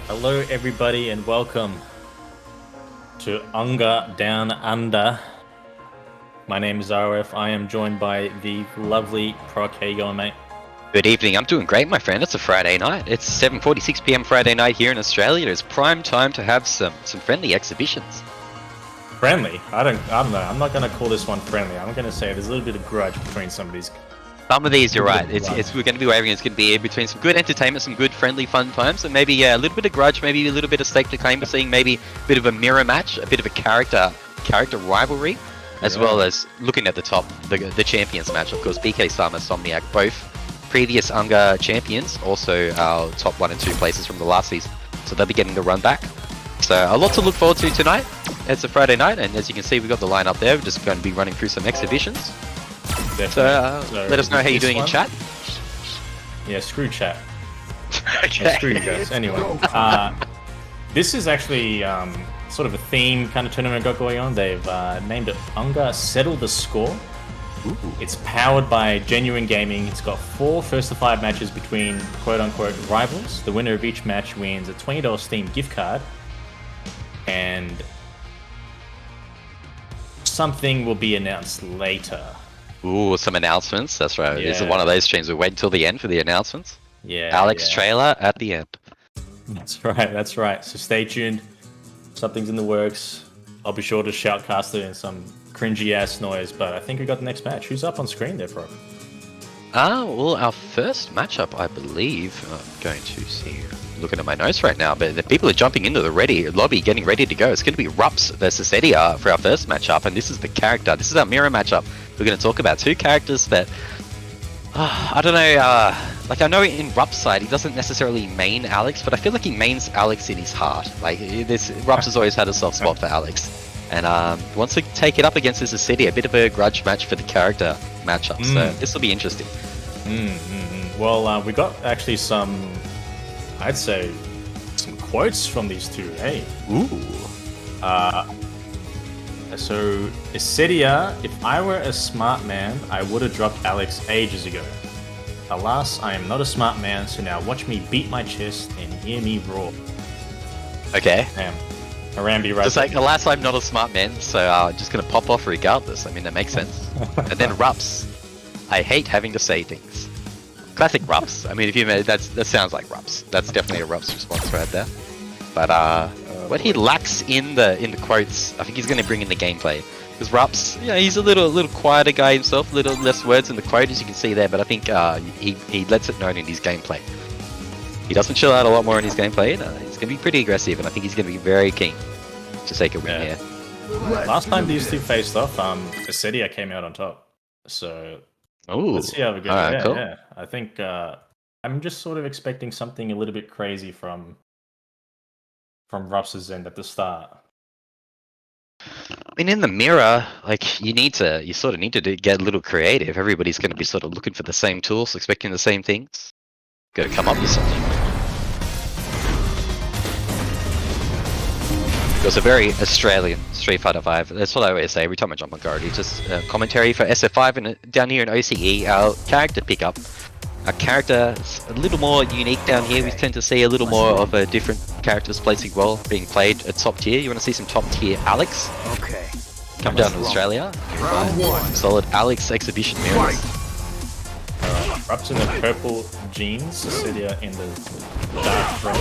Hello, everybody, and welcome to UNGA Down Under. My name is RF. I am joined by the lovely Proc. How you going, mate? Good evening. I'm doing great, my friend. It's a Friday night. It's 7:46 p.m. Friday night here in Australia. It's prime time to have some friendly exhibitions. Friendly? I don't know. I'm not going to call this one friendly. I'm going to say there's a little bit of grudge between some of these. Some of these, you're right. We're going to be wavering. It's going to be in between some good entertainment, some good friendly fun times, and maybe a little bit of grudge, maybe a little bit of stake to claim. We're seeing maybe a bit of a mirror match, a bit of a character rivalry, as well as looking at the top, the champions match. Of course, BK Sama, Somniac, both previous UNGA champions, also our top 1 and 2 places from the last season. So they'll be getting the run back. So a lot to look forward to tonight. It's a Friday night, and as you can see, we've got the line up there. We're just going to be running through some exhibitions. So let us know how you're doing in chat. Yeah, screw chat. Okay. Yeah, screw you guys. Anyway, this is actually sort of a theme kind of tournament got going on. They've named it UNGA Settle the Score. Ooh. It's powered by Genuine Gaming. It's got 4 first-to-5 matches between quote-unquote rivals. The winner of each match wins a $20 Steam gift card. And something will be announced later. Ooh, some announcements. That's right. Yeah. This is one of those streams. We wait until the end for the announcements. Yeah. Alex trailer at the end. That's right. That's right. So stay tuned. Something's in the works. I'll be sure to shoutcast it in some cringy ass noise. But I think we got the next match. Who's up on screen there, bro? Well, our first matchup, I believe. I'm going to see. Looking at my notes right now, but the people are jumping into the lobby, getting ready to go. It's going to be Rups versus Edia for our first matchup, and this is the character. This is our mirror matchup. We're going to talk about 2 characters that I don't know. Like I know in Rups' side, he doesn't necessarily main Alex, but I feel like he mains Alex in his heart. Like Rups has always had a soft spot for Alex, and wants to take it up against this City. A bit of a grudge match for the character matchup. So this will be interesting. Well, we got actually some. I'd say some quotes from these two. Hey. Ooh. So, Isidia, if I were a smart man, I would have dropped Alex ages ago. Alas, I am not a smart man, so now watch me beat my chest and hear me roar. Okay. Damn. Harambe right Just like, alas, I'm not a smart man, so I'm just going to pop off regardless. I mean, that makes sense. And then Rups. I hate having to say things. Classic Rups. I mean, if you that sounds like Rups. That's definitely a Rups response right there. But what he lacks in the quotes, I think he's going to bring in the gameplay. Because Rups, he's a little quieter guy himself, a little less words in the quote as you can see there. But I think he lets it known in his gameplay. He doesn't chill out a lot more in his gameplay. He's going to be pretty aggressive, and I think he's going to be very keen to take a win here. Last time these two faced off, Isidia came out on top. So. Ooh, let's see how we go. Right, cool. Yeah. I think I'm just sort of expecting something a little bit crazy from Rups' end at the start. I mean, in the mirror, like you sort of need to get a little creative. Everybody's going to be sort of looking for the same tools, expecting the same things. Got to come up with something. It was a very Australian Street Fighter 5. That's what I always say every time I jump on Guardi. Just commentary for SF5 and down here in OCE, our character pickup. Our character is a little more unique down here. We tend to see a little more of a different characters placing well, being played at top tier. You want to see some top tier Alex? Okay. Come down to Australia. Solid Alex exhibition mirrors. Rups in the purple jeans, Isidia in the dark red.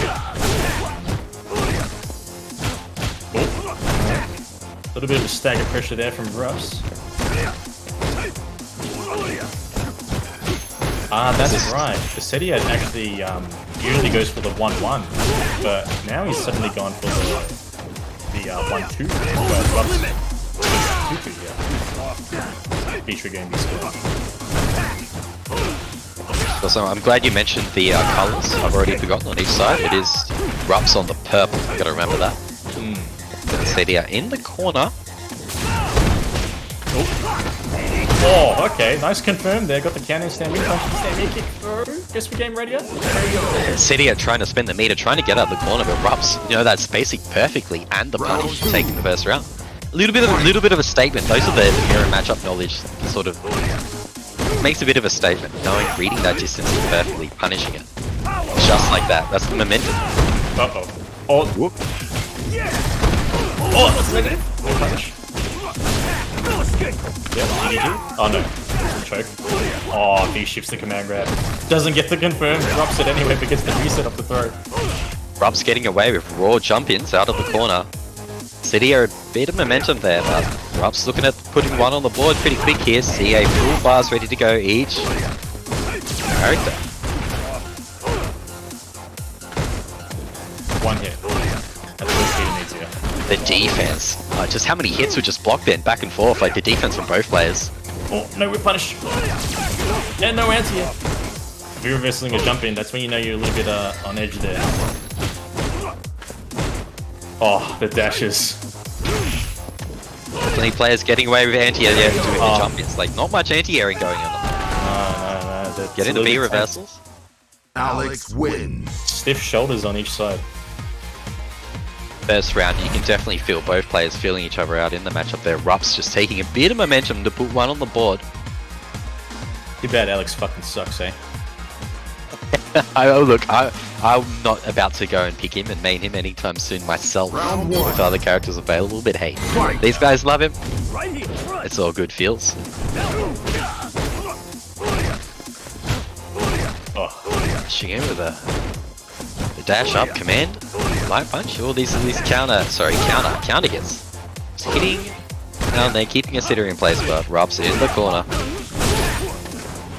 A little bit of a stagger pressure there from Rups. That's right. Isidia actually usually goes for the 1-1, but now he's suddenly gone for the 1-2. But Rups 2-2, yeah. Feature game be scored. Also, I'm glad you mentioned the colours. I've already forgotten on each side. It is Rups on the purple. You gotta remember that. Isidia in the corner. Oh, okay. Nice confirm there. Got the cannon stand in. Stand kick through. Guess we game ready. Isidia trying to spin the meter, trying to get out of the corner, but Rups, that spacing perfectly and the punish taking the first round. A little bit of a statement. Those are the mirror matchup knowledge. Sort of makes a bit of a statement. Knowing, reading that distance perfectly, punishing it. Just like that. That's the momentum. Uh-oh. Oh. Whoop. Oh, that's negative. No punish. Yeah, GG. Oh no. Choke. Oh, he shifts the command grab. Doesn't get to confirm. Drops it anyway because the reset of the throw. Rub's getting away with raw jump-ins out of the corner. City are a bit of momentum there, but Rub's looking at putting one on the board pretty quick here. See a full bars ready to go each. Character. One hit. That's what he needs here. The defense. Just how many hits were just blocked then, back and forth, like the defense from both players. Oh, no whip punish. And no anti. If you're reversing a jump in, that's when you know you're a little bit on edge there. Oh, the dashes. Plenty players getting away with anti-air doing the jump. It's like not much anti-airing going on. No. Get into B reversals. Alex wins. Stiff shoulders on each side. First round, you can definitely feel both players feeling each other out in the matchup there. Rupp's just taking a bit of momentum to put one on the board. Too bad Alex fucking sucks, eh? I'm not about to go and pick him and main him anytime soon myself with other characters available, but hey, these guys love him. It's all good feels. Oh. Pushing in with a dash up command, light punch, all these counter hits. Just hitting down there, keeping a sitter in place, but Rubb's in the corner.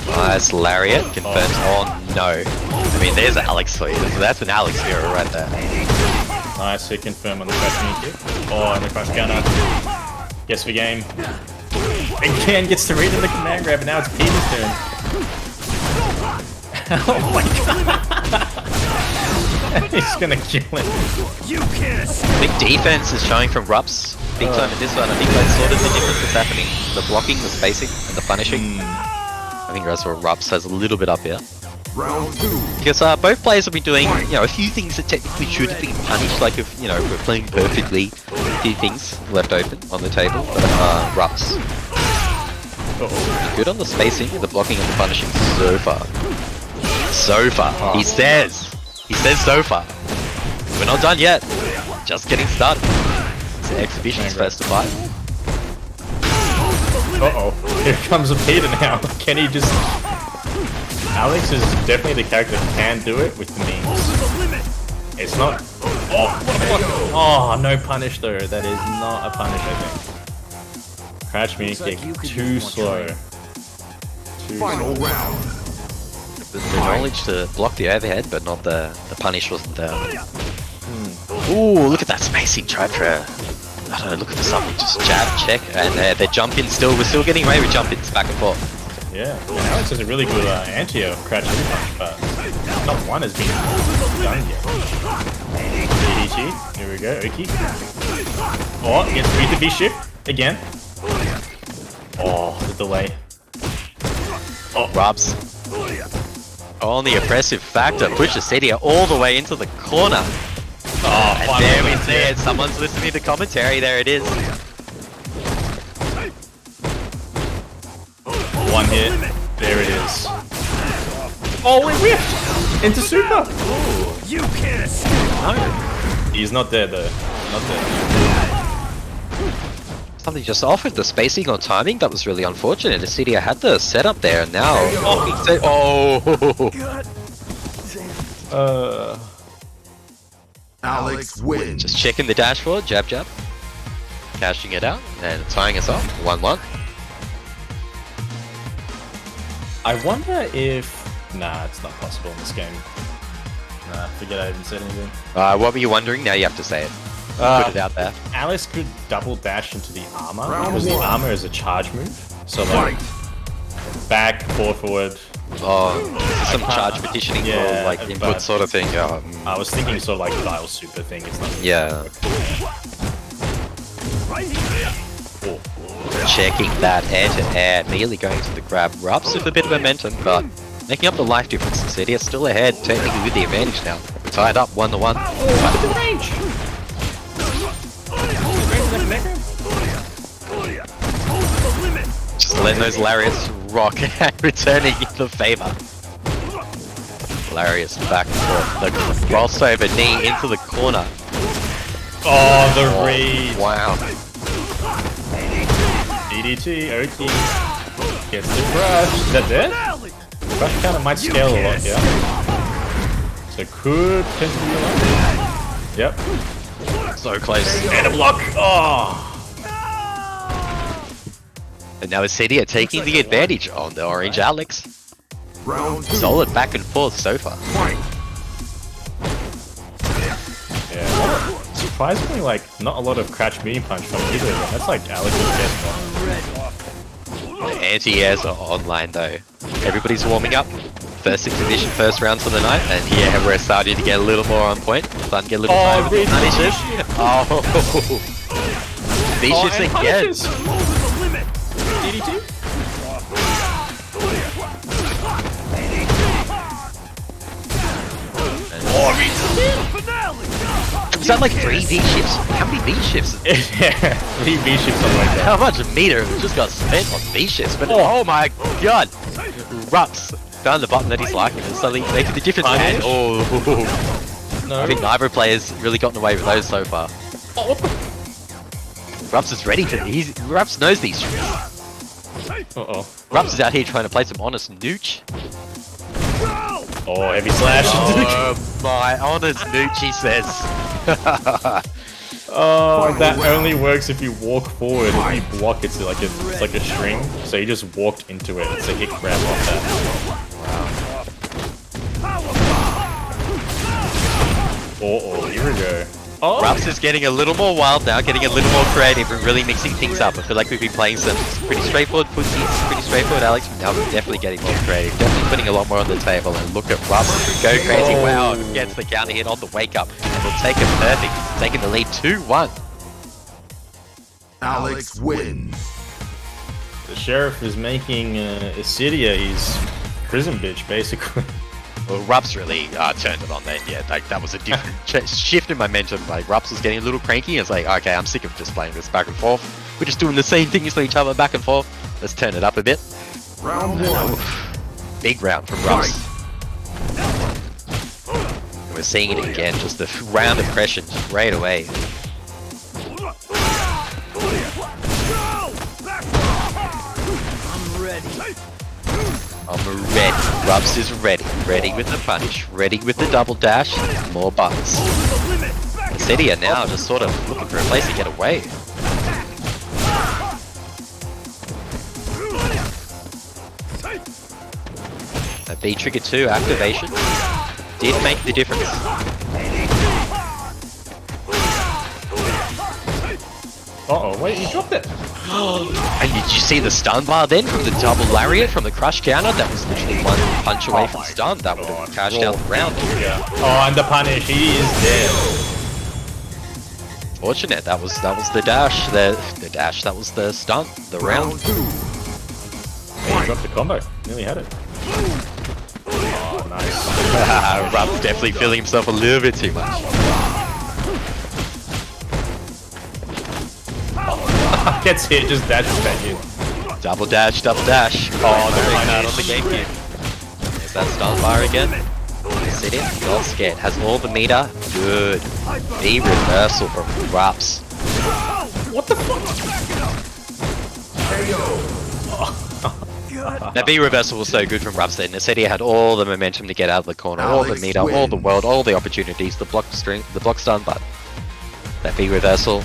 Nice lariat, confirms. Oh no. I mean, there's Alex for you. That's an Alex hero right there. Nice hit confirm on the crash knee kick. Oh, and the crash counter. Guess for game. Again, gets to read in the command grab, and now it's Peter's turn. Oh my god. He's gonna kill him. Big defense is showing from Rups. Big time in this one. I think that's sort of the difference that's happening. The blocking, the spacing, and the punishing. I think that's where Rups has a little bit up here. Round 2. Because both players have been doing, a few things that technically should have been punished, like if, we're playing perfectly, a few things left open on the table, but Rups. Good on the spacing, the blocking and the punishing so far. So far. He says so far. We're not done yet. Just getting started. It's the exhibition's first to fight. Uh-oh. Here comes a Peter now. Can he just... Alex is definitely the character that can do it with the memes. It's not... Oh, no punish though. That is not a punish, I think. Crouch me kick. Too slow. Final round. The knowledge to block the overhead, but not the punish wasn't there. Ooh, look at that spacing. Tried for... I don't know, look at the something, just jab, check, and they're jumping still. We're still getting away with jump-ins back and forth. Yeah, and Alex has a really good anti-air crouch in punch, but not one has been done yet. DDG, here we go, Oki. Oh, gets free to be shift, again. Oh, the delay. Oh, Rubs. On the oppressive factor, pushes Sedia all the way into the corner. Oh, and there we see it. Someone's listening to commentary. There it is. One hit. There it is. Oh, we whiffed! Into super! Ooh. You can't escape. No. He's not there though. Not there. Something just off with the spacing or timing. That was really unfortunate. Sedia had the setup there, and now... Alex wins. Just checking the dashboard. Jab, jab. Cashing it out and tying us up. 1-1. I wonder if... Nah, it's not possible in this game. Nah, forget I even said anything. What were you wondering? Now you have to say it. Put it out there. Alice could double dash into the armor, because the armor is a charge move. So like, back, forward. Oh, some charge petitioning for like input sort of thing. I was thinking sort of like dial super thing. It's not. Yeah. Oh. Checking that air to air, immediately going to the grab. Rups with a bit of momentum, but making up the life difference. City is still ahead, technically with the advantage now. We're tied up 1-1. Oh, the range! Just letting those lariats rock and returning in the favor. Lariat's back and forth. The crossover knee into the corner. Oh, the read. Wow. DDT, OK. Gets the crush. Is that dead? Crush counter might scale a lot, yeah. So could potentially be alive. Yep. So close. And a block. Oh. And now Acedia taking the advantage on the orange Alex. Round 2. Solid back and forth so far. Fight. Yeah. Surprisingly, like, not a lot of crouch medium punch from either of them. That's like Alex's best one. The anti-airs are online though. Everybody's warming up. First exhibition, first rounds of the night, and yeah, we're starting to get a little more on point. Starting to get a little tired with the punishes. Oh, V-shifts again. DDT? Is that like 3 V-shifts? How many V-shifts? Yeah, 3 V-shifts, something like that. How much meter just got spent on V-shifts? But oh my god! Rups found the button that he's liking and suddenly making the difference. And, oh, No. I think neither player's really gotten away with those so far. Oh, what the? Rups is ready for these. Rups knows these tricks. Uh-oh. Rups is out here trying to play some honest nooch. Oh, heavy slash. Oh my honest nooch, he says. Oh, that only works if you walk forward. If you block, it's like a string. So you just walked into it. It's a hit grab off that. Oh, here we go. Oh. Rups is getting a little more wild now, getting a little more creative and really mixing things up. I feel like we've been playing some pretty straightforward footsies, pretty straightforward Alex, but now we're definitely getting more creative. Definitely putting a lot more on the table, and look at Rups go crazy. Oh. Wow, gets the counter hit on the wake up. And we'll take it perfect, taking the lead 2-1. Alex wins. The sheriff is making Acedia his prison bitch, basically. Well, Rups really turned it on then, yeah, like that was a different shift in momentum. Like Rups was getting a little cranky, it's like, okay, I'm sick of just playing this back and forth. We're just doing the same things to each other back and forth. Let's turn it up a bit. Round 1. Big round from Rups. And we're seeing it again, just the round of pressure straight away. I'm ready. Rups is ready. Ready with the punish. Ready with the double dash. More buttons. Acedia now just sort of looking for a place to get away. That B trigger 2 activation did make the difference. Uh-oh, wait, you dropped it. And did you see the stun bar then from the double lariat from the crush counter? That was literally one punch away from stun. That would have cashed out the round. Yeah. Oh, and the punish, he is dead. Fortunate, that was the dash, the dash, that was the stun, the round. Round 2. Hey, he dropped the combo. Nearly had it. Oh, nice. Rups definitely feeling himself a little bit too much. Gets hit, just dashes back in. Double dash, double dash. Oh, the big man on the GameCube. There's that stun bar again. Sit in, not scared. Has all the meter. Good. B reversal from Rups. What the fuck? That B reversal was so good from Rups then. Acedia had all the momentum to get out of the corner, all the meter, all the world, all the opportunities, the block stun, but that B reversal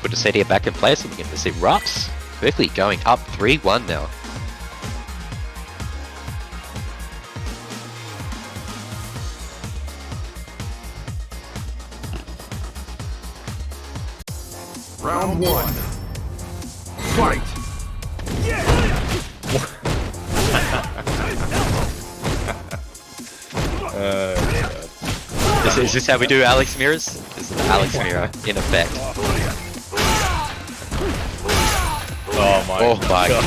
put Acedia back in place, and we get to see Rups quickly going up 3-1 now. Round 1. Fight. Is this how we do Alex mirrors? This is the Alex mirror in effect. Oh my God.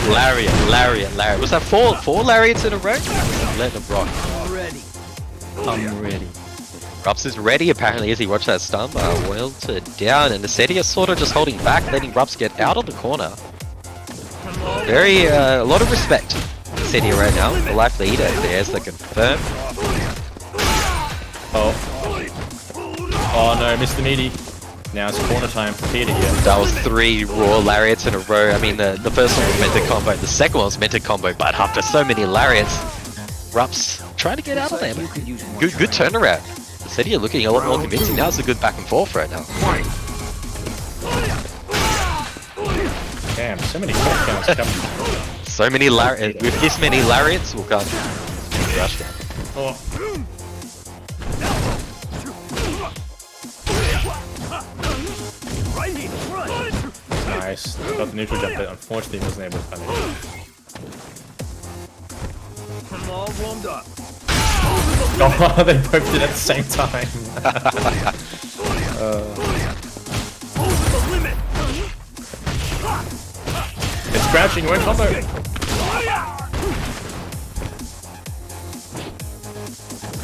Lariat. Was that four lariats in a row? Let them rock. I'm ready. Rups is ready apparently as he watched that stun bar welted down, and Acedia sort of just holding back, letting Rups get out of the corner. A lot of respect. City right now. The life leader, there's the confirm. Oh. Oh no, missed the meaty. Now it's corner time for Peter here. That was 3 raw lariats in a row. I mean, the first one was meant to combo, the second one was meant to combo, but after so many lariats, Rups trying to get out of there. Good turnaround. The City are looking a lot more convincing. Now it's a good back and forth right now. Damn, so many quick counts coming. So many lariats. With this many lariats, we'll go rush down. Oh. Nice. Got the neutral jump, but unfortunately wasn't able to punish. I'm all warmed up. Oh, they both did it at the same time. It's crouching, we're combo.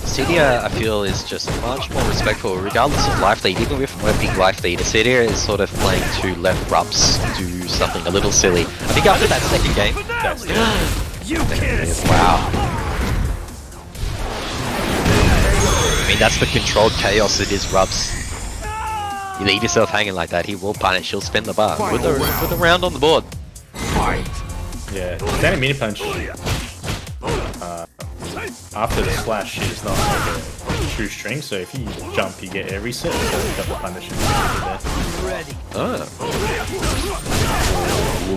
Cydia, I feel, is just much more respectful, regardless of life lead. Even with a big life lead, Cydia is sort of playing to let Rups do something a little silly. I think after that second game, That's it. wow. I mean, that's the controlled chaos it is, Rups. You leave yourself hanging like that, he will punish, he'll spin the bar. With a round on the board. Yeah, standing mini punch. After the slash is not like a true string, so if you jump, you get a reset. So you got the punish. Oh.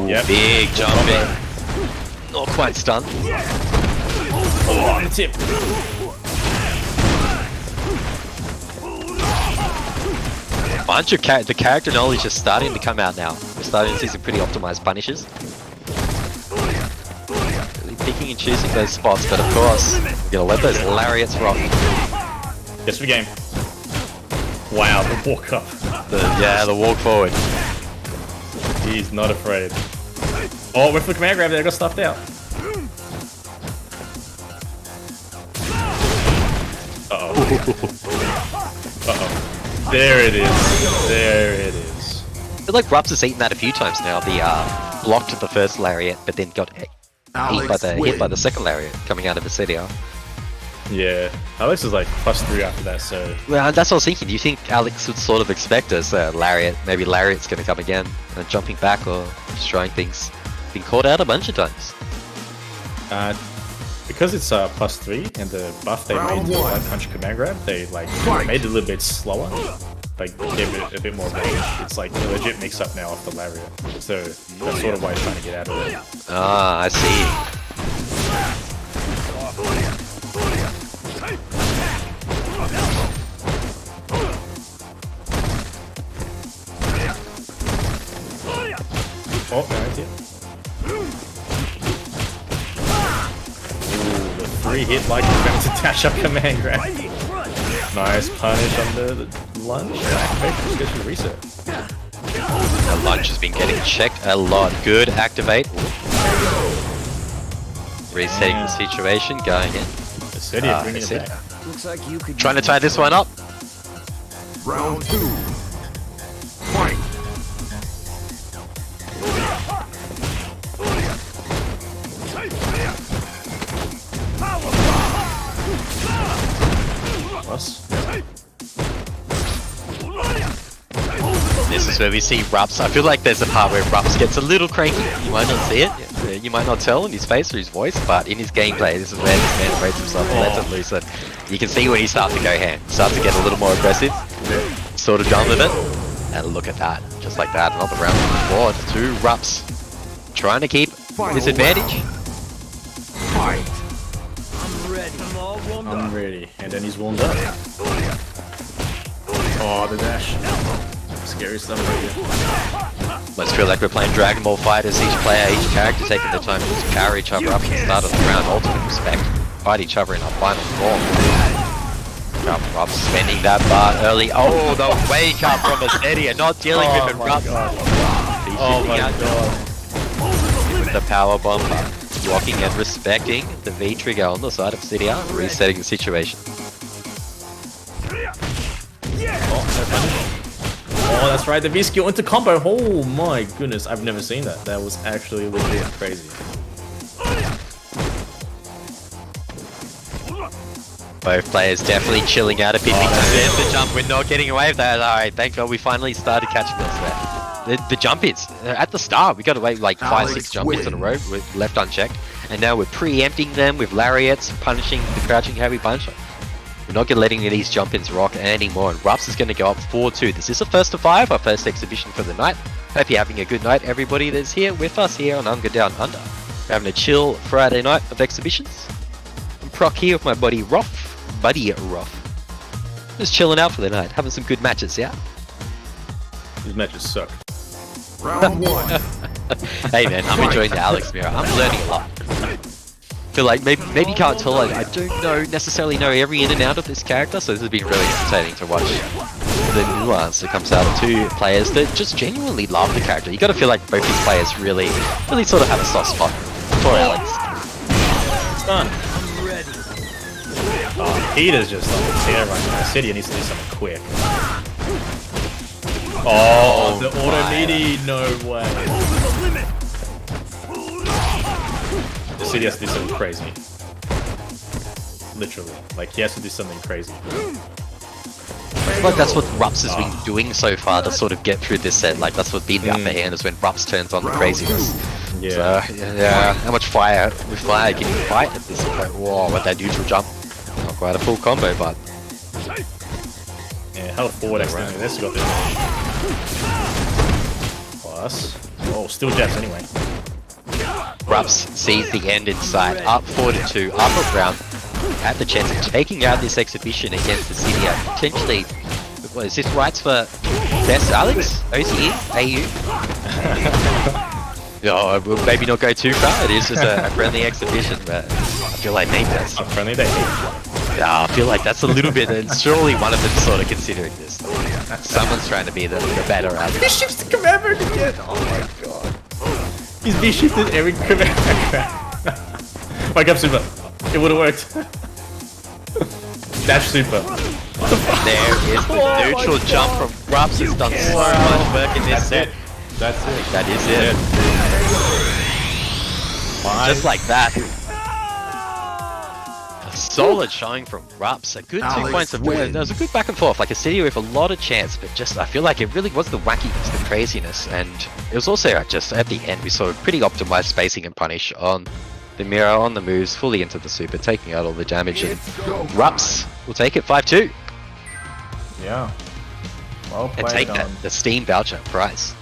Yep. Big jumping. Not quite stunned. Oh, on the tip. Bunch of the character knowledge is starting to come out now. We're starting to see some pretty optimized punishes. Really picking and choosing those spots, but of course, we're gonna let those lariats rock. Yes, we game. Wow, the walk up. The walk forward. He's not afraid. Oh, went for the command grab there, got stuffed out. Uh-oh. Uh-oh. There it is. There it is. I feel like Rups has eaten that a few times now. The blocked the first lariat, but then got hit by the second lariat coming out of the CDR. Yeah, Alex is like +3 after that, so... Well, that's what I was thinking. Do you think Alex would sort of expect us, lariat, maybe lariat's going to come again, jumping back or destroying things? Been caught out a bunch of times. Because it's +3 and the buff they made to Light Punch Command Grab, they like made it a little bit slower, like gave it a bit more range. It's like a legit mix-up now off the lariat, so that's sort of why he's trying to get out of it. Ah, I see. Oh, no, it's it. The 3-hit like he's going to dash up Command Grab. Nice punish on the lunge. Activate, just gets you reset. The lunge has been getting checked a lot. Good activate. Resetting the situation, going in. The city is bringing it back. Looks like you could Trying to tie this one up. Round 2. Fight. Plus. This is where we see Rups. I feel like there's a part where Rups gets a little cranky. You might not see it. You might not tell in his face or his voice, but in his gameplay, this is where this man breaks himself and lets it loose. And you can see when he starts to go ham. Starts to get a little more aggressive. Sort of done with it. And look at that. Just like that. Another round on the board. 2 Rups. Trying to keep his advantage. Fight. I'm ready. I'm all warmed up. I'm ready. And then he's warmed up. Oh, the dash. Scary stuff right here. Must feel like we're playing Dragon Ball Fighters. Each player, each character taking the time to just power each other up at the start of the round. Ultimate respect. Fight each other in our final form. Rups spending that bar early. Oh, the wake up from Azedia, not dealing with it. Rups. Oh my god. With the power bomb, blocking and respecting the V trigger on the side of CDR, resetting the situation. Oh, that's right, the V skill into combo. Oh my goodness, I've never seen that. That was actually legit crazy. Both players definitely chilling out a bit because there's the jump. We're not getting away with that. Alright, thank God we finally started catching us there. The jump ins, at the start, we got away with like 5-6 jump ins in a row, we're left unchecked. And now we're preempting them with lariats, punishing the crouching heavy punch. We're not going to letting these jump ins rock anymore. And Rups is going to go up 4-2. This is a first to 5, our first exhibition for the night. Hope you're having a good night, everybody that's here with us here on UNGA Down Under. We're having a chill Friday night of exhibitions. I'm Proc here with my buddy Ruff. Just chilling out for the night, having some good matches, yeah? These matches suck. Round 1. Hey man, I'm enjoying the Alex mirror. I'm learning a lot. Feel like maybe you can't tell, I don't necessarily know every in and out of this character, so this has been really entertaining to watch the nuance that comes out of two players that just genuinely love the character. You gotta feel like both these players really sort of have a soft spot for Alex. It's done. I'm ready. Oh, Peter's just like a tear right now. City needs to do something quick. Oh, the auto meaty, no way. The City has to do something crazy. Literally. Like, he has to do something crazy. I feel like that's what Rups has been doing so far to sort of get through this set. Like, that's what's been the upper hand, is when Rups turns on the craziness. Yeah. So, yeah, how much fire with fire can you fight at this point? Whoa, with that neutral jump. Not quite a full combo, but... Yeah, held forward accidentally. This got this. Plus. Oh, still jabs anyway. Rups sees the end in sight. Up 4-2, upper round. Had the chance of taking out this exhibition against the City. Potentially, what is this rights for best Alex? OCE? AU? Oh, we'll maybe not go too far. It is just a friendly exhibition, but I feel like maybe that's... A friendly day. Yeah, I feel like that's a little bit, and surely one of them sort of considering this. Someone's trying to be the better at it. He shifts the commander again! Oh my god. He's V-shifted every commander. Wake up, Super. It would've worked. Dash Super. There is the neutral jump from Rups. Has done so much work in this set. That's it. That is it. Just like that. A solid showing from Rups. A good 2 points of there was a good back and forth, like a City with a lot of chance, but just I feel like it really was the wackiness, the craziness, and it was also just at the end we saw a pretty optimized spacing and punish on the mirror, on the moves, fully into the super, taking out all the damage, and Rups will take it 5-2. Yeah. Well played. And take that, the Steam voucher prize.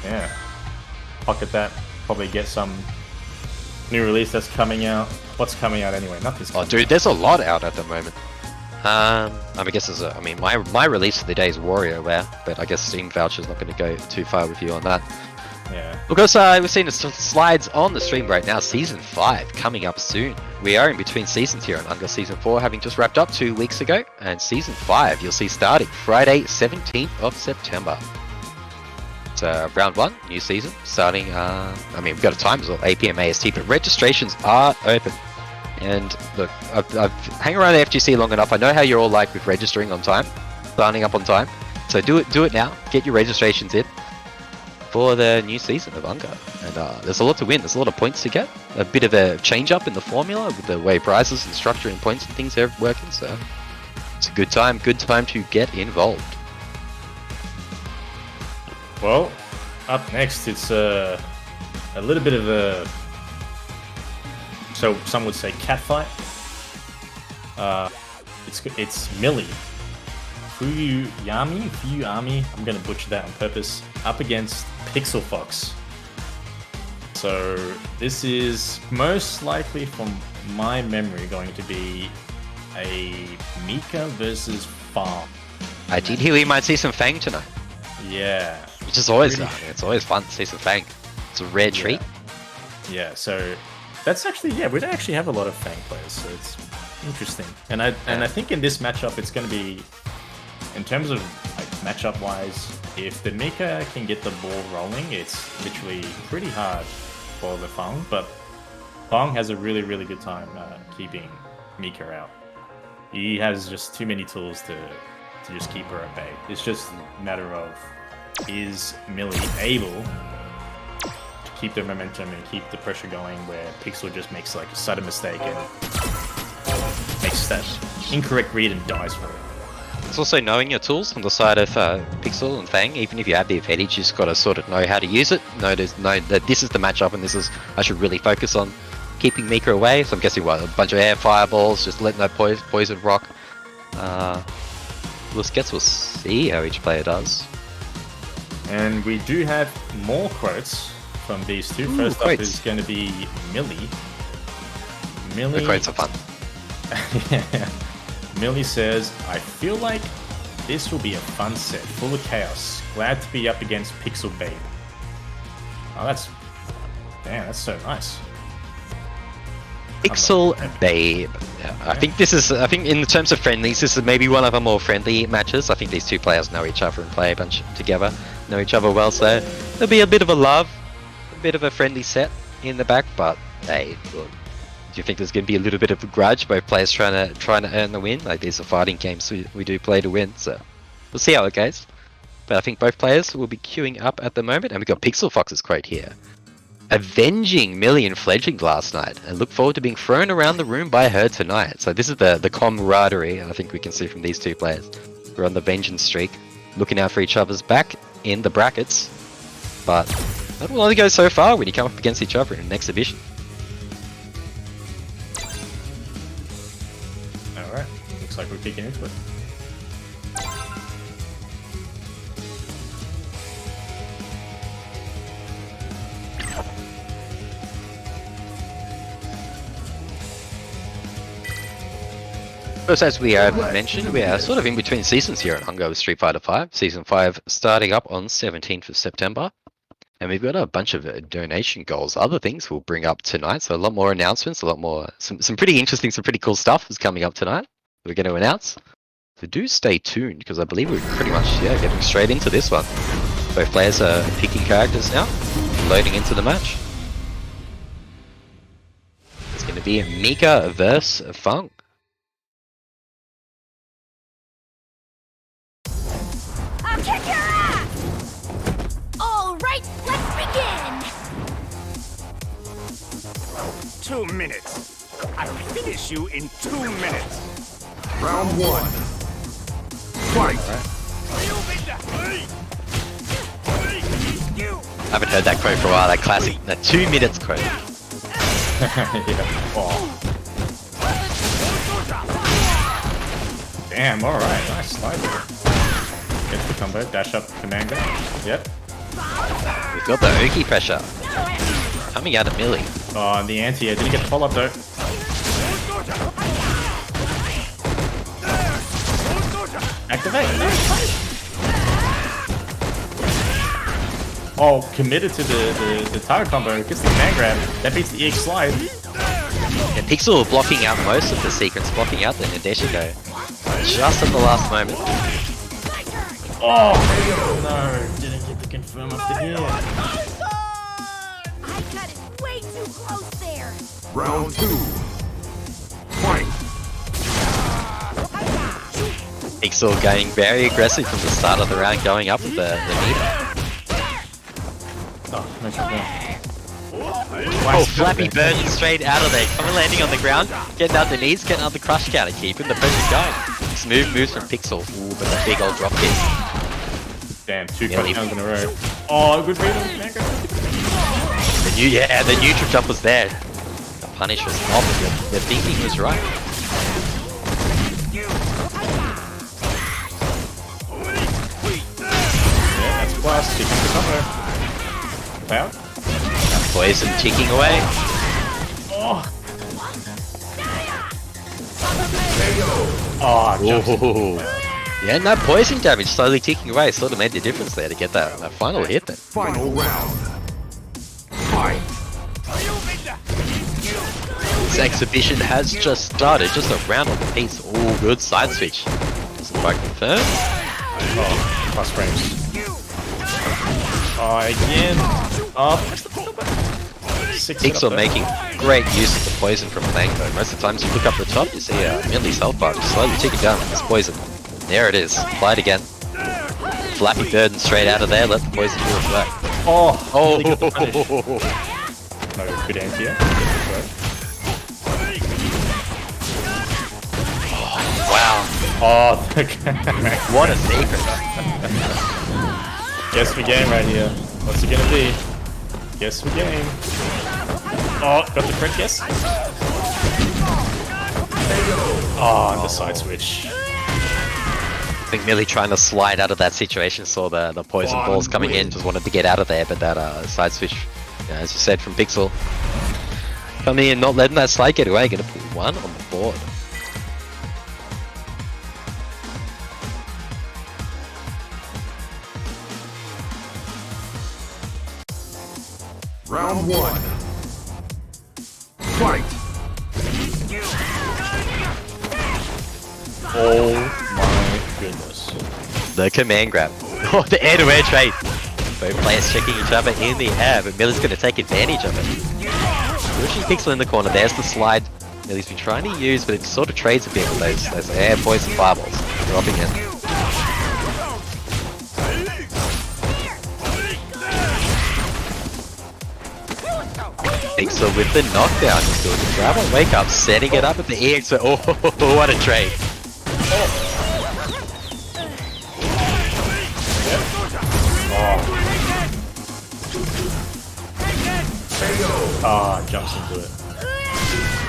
Yeah. Pocket that. Probably get some new release that's coming out. What's coming out anyway? Nothing's coming Oh, dude, there's a lot out at the moment. I guess there's a. I mean, my release of the day is WarioWare, but I guess Steam voucher's not going to go too far with you on that. Yeah. Because we're seeing the slides on the stream right now. Season 5 coming up soon. We are in between seasons here on UNGA Season 4, having just wrapped up 2 weeks ago, and Season 5 you'll see starting Friday, 17th of September. So round 1, new season, starting, I mean, we've got a time as well, 8 PM AST, but registrations are open. And look, I've hang around the FGC long enough, I know how you're all like with registering on time, signing up on time. So do it now, get your registrations in for the new season of UNGA. And there's a lot to win, there's a lot of points to get, a bit of a change up in the formula with the way prizes and structure and points and things are working, so it's a good time to get involved. Well, up next it's a little bit of a, so some would say cat fight. It's Millie Fuyami. I'm gonna butcher that on purpose. Up against Pixel Fox. So this is most likely, from my memory, going to be a Mika versus Farm. I did hear we might see some Fang tonight. Yeah. Which is always, it's always fun to see some Fang. It's a rare treat. Yeah, so that's actually, yeah, we don't actually have a lot of Fang players, so it's interesting. And I think in this matchup, it's going to be, in terms of like matchup wise, if the Mika can get the ball rolling, it's literally pretty hard for the Fang. But Fang has a really, really good time keeping Mika out. He has just too many tools to just keep her at bay. It's just a matter of, is Millie able to keep the momentum and keep the pressure going, where Pixel just makes like a sudden mistake and makes makes that incorrect read and dies for it. It's also knowing your tools on the side of Pixel and Fang. Even if you have the advantage, you just got to sort of know how to use it. Know that this is the matchup and this is I should really focus on keeping Mika away. So I'm guessing what, a bunch of air fireballs, just letting that poison rock. We'll see how each player does. And we do have more quotes from these two. First up is going to be Millie. The quotes are fun. Yeah. Millie says, I feel like this will be a fun set, full of chaos. Glad to be up against Pixel Babe. Oh, that's so nice. Pixel Babe. Yeah, I think in terms of friendlies, this is maybe one of the more friendly matches. I think these two players know each other and play a bunch together, know each other well, so there'll be a bit of a love, a bit of a friendly set in the back, but hey, look. Do you think there's going to be a little bit of a grudge, both players trying to earn the win? Like, these are fighting games we do play to win, so we'll see how it goes. But I think both players will be queuing up at the moment, and we've got Pixel Fox's quote here. Avenging Millie and Fledgling last night, and look forward to being thrown around the room by her tonight. So this is the camaraderie I think we can see from these two players. We're on the vengeance streak, looking out for each other's back in the brackets, but that will only go so far when you come up against each other in an exhibition. Alright, looks like we're kicking into it. First, as we have mentioned, we are sort of in between seasons here at UNGA with Street Fighter V. Season 5 starting up on 17th of September. And we've got a bunch of donation goals. Other things we'll bring up tonight. So a lot more announcements, a lot more, some pretty interesting, some pretty cool stuff is coming up tonight. We're going to announce. So do stay tuned, because I believe we're pretty much, getting straight into this one. Both players are picking characters now, loading into the match. It's going to be Mika versus Fang. I'll kick your ass! All right, let's begin! 2 minutes. I'll finish you in 2 minutes. Round 1. Fight. I haven't heard that quote for a while, that classic, that 2 minutes quote. Yeah. Oh. Damn, alright, nice slide there. Gets the combo, dash up command guard. Yep. We've got the Oki pressure coming out of Millie. Oh, and the anti-air didn't get the follow-up though. Activate! Oh, committed to the target combo, gets the command grab, that beats the EX slide. Yeah, Pixel blocking out most of the sequence, blocking out the Nadeshiko just at the last moment. Oh! No, didn't get the confirm up to here. I got it way too close there! Round 2. Fight. Pixel going very aggressive from the start of the round, going up with the meter. Oh, no shot there. Oh, Flappy Bird straight out of there, coming landing on the ground, getting out the knees, getting out the crush counter, keeping the pressure going. Smooth moves from Pixel. Ooh, but a big old drop kick. Damn, 2 touchdowns in a row. Oh, good read on the The neutral jump was there. The punish was off. The thinking was right. Yeah, that's plus. Keeping the combo. Cloud. Poison ticking away. Oh. Oh, yeah, and that poison damage slowly ticking away sort of made the difference there to get that final hit then. Final round. Fight. This exhibition has just started, just a round on the piece. All good side switch. Doesn't quite confirm. Oh, plus frames. Oh, again. Up. Pixel making great use of the poison from Fang though. Most of the times you look up the top, you see Millie's health bar just slowly ticking down with this poison. There it is, applied again. Flappy Bird and straight out of there, let the poison do its work. Oh, really got the punish. No, good anti-air. Oh, What a secret. guess we game right here. What's it gonna be? Guess we game. Oh, got the crit guess. Oh, and the side switch. I think Millie trying to slide out of that situation, saw the poison balls coming in, just wanted to get out of there, but that side switch, as you said, from Pixel, coming in, not letting that slide get away, gonna put one on the board. Round 1. Fight! Oh my goodness. The command grab. Oh, the air-to-air trade. Both players checking each other in the air, but Millie's going to take advantage of it. Pushing Pixel in the corner. There's the slide Millie's been trying to use, but it sort of trades a bit with those air poison fireballs dropping in. Pixel with the knockdown. He's doing the grab on wake up, setting it up at the EX. Oh, what a trade. Ah, jumps into it.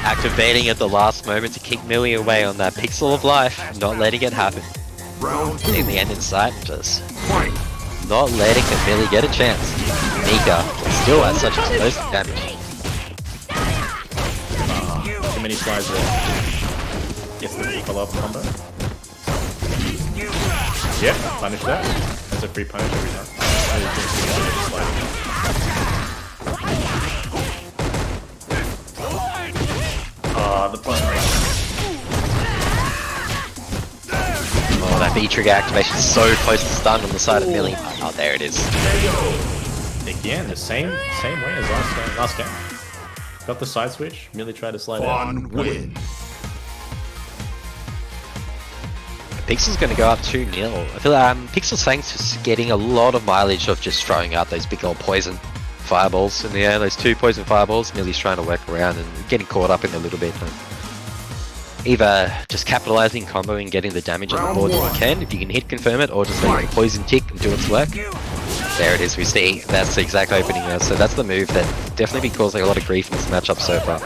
Activating at the last moment to keep Millie away on that pixel of life, not letting it happen. Round 2. Seeing the end in sight, just not letting the Millie get a chance. Mika still has such explosive damage. Too many slides there. Gets the equal up combo. Yep, punish that. That's a free punish every time. Ah, the punish. Oh, that V-trigger activation is so close to stun on the side of Millie. Oh, there it is. Again, the same way as last game. Got the side switch. Millie tried to slide out. One win. Pixel's going to go up 2-0. I feel like Pixel's thanks to getting a lot of mileage of just throwing out those big old poison fireballs in the air. Those 2 poison fireballs. Millie's trying to work around and getting caught up in a little bit. Either just capitalizing, comboing, getting the damage on the board if you can, if you can hit confirm it, or just letting the poison tick and do its work. There it is, we see. That's the exact opening there. So that's the move that definitely been causing a lot of grief in this matchup so far.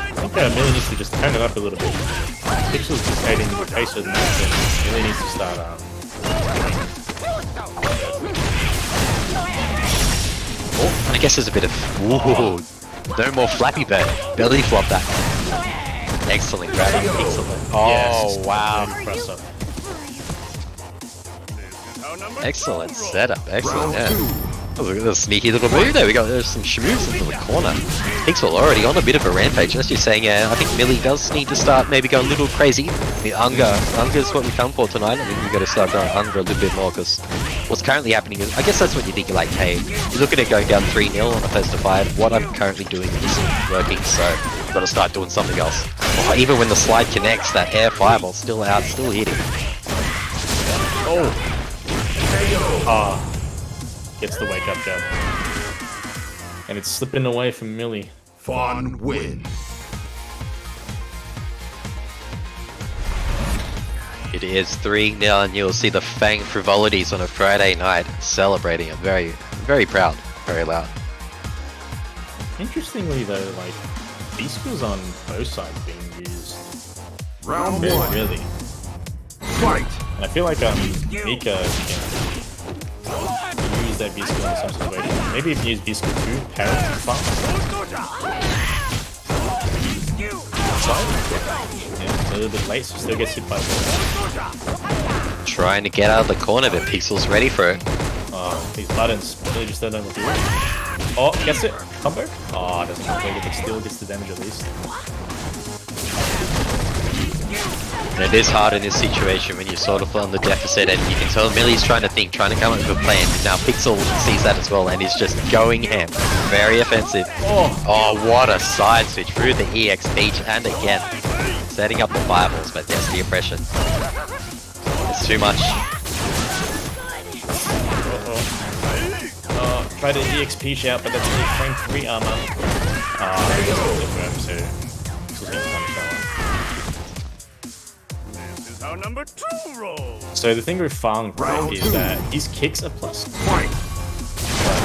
I think Millie needs to just turn it up a little bit. Pixel's dictating the pace of the match, and Millie needs to start I guess there's a bit of... Ooh, no more Flappy Bird. Belly flop that. Excellent grab on Pixel. Oh, yes, wow. Impressive. Excellent setup. Excellent, yeah. Oh, look at the sneaky little move there. We got some schmooze into the corner. Pixel already on a bit of a rampage. As you're saying, I think Millie does need to start maybe going a little crazy. The UNGA is what we come for tonight. I think you got to start going UNGA a little bit more because what's currently happening is, I guess that's what you think, like, hey, you look at it going down 3-0 on a first to 5. What I'm currently doing isn't working, so I've got to start doing something else. Or even when the slide connects, that air fireball's still out, still hitting. Oh. Gets the wake up jab. And it's slipping away from Millie. Fun win. It is 3-0 and you'll see the Fang frivolities on a Friday night celebrating it. Very, very proud, very loud. Interestingly though, like, B-skills on both sides being used. Round Really, 1. really. Fight. And I feel like Mika can use that B-skill in some situations. Maybe if you use B-skill 2, parry fast. Yeah, a little bit late, so still gets hit by the Trying to get out of the corner, but Pixel's ready for it. these buttons really just don't know what to do. Oh, gets it. Combo? Oh, doesn't complete it, but still gets the damage at least. And it is hard in this situation when you're sort of on the deficit and you can tell Millie's trying to think, trying to come up with a plan. Now Pixel sees that as well and is just going ham. Very offensive. Oh, what a side switch through the EX beach and again. Setting up the fireballs, but there's the oppression. It's too much. Try to EXP shout, but that's only frame 3 armor. So Pixel's getting punished that one. This is how number 2 rolls. So the thing with Fang is that his kicks are plus, but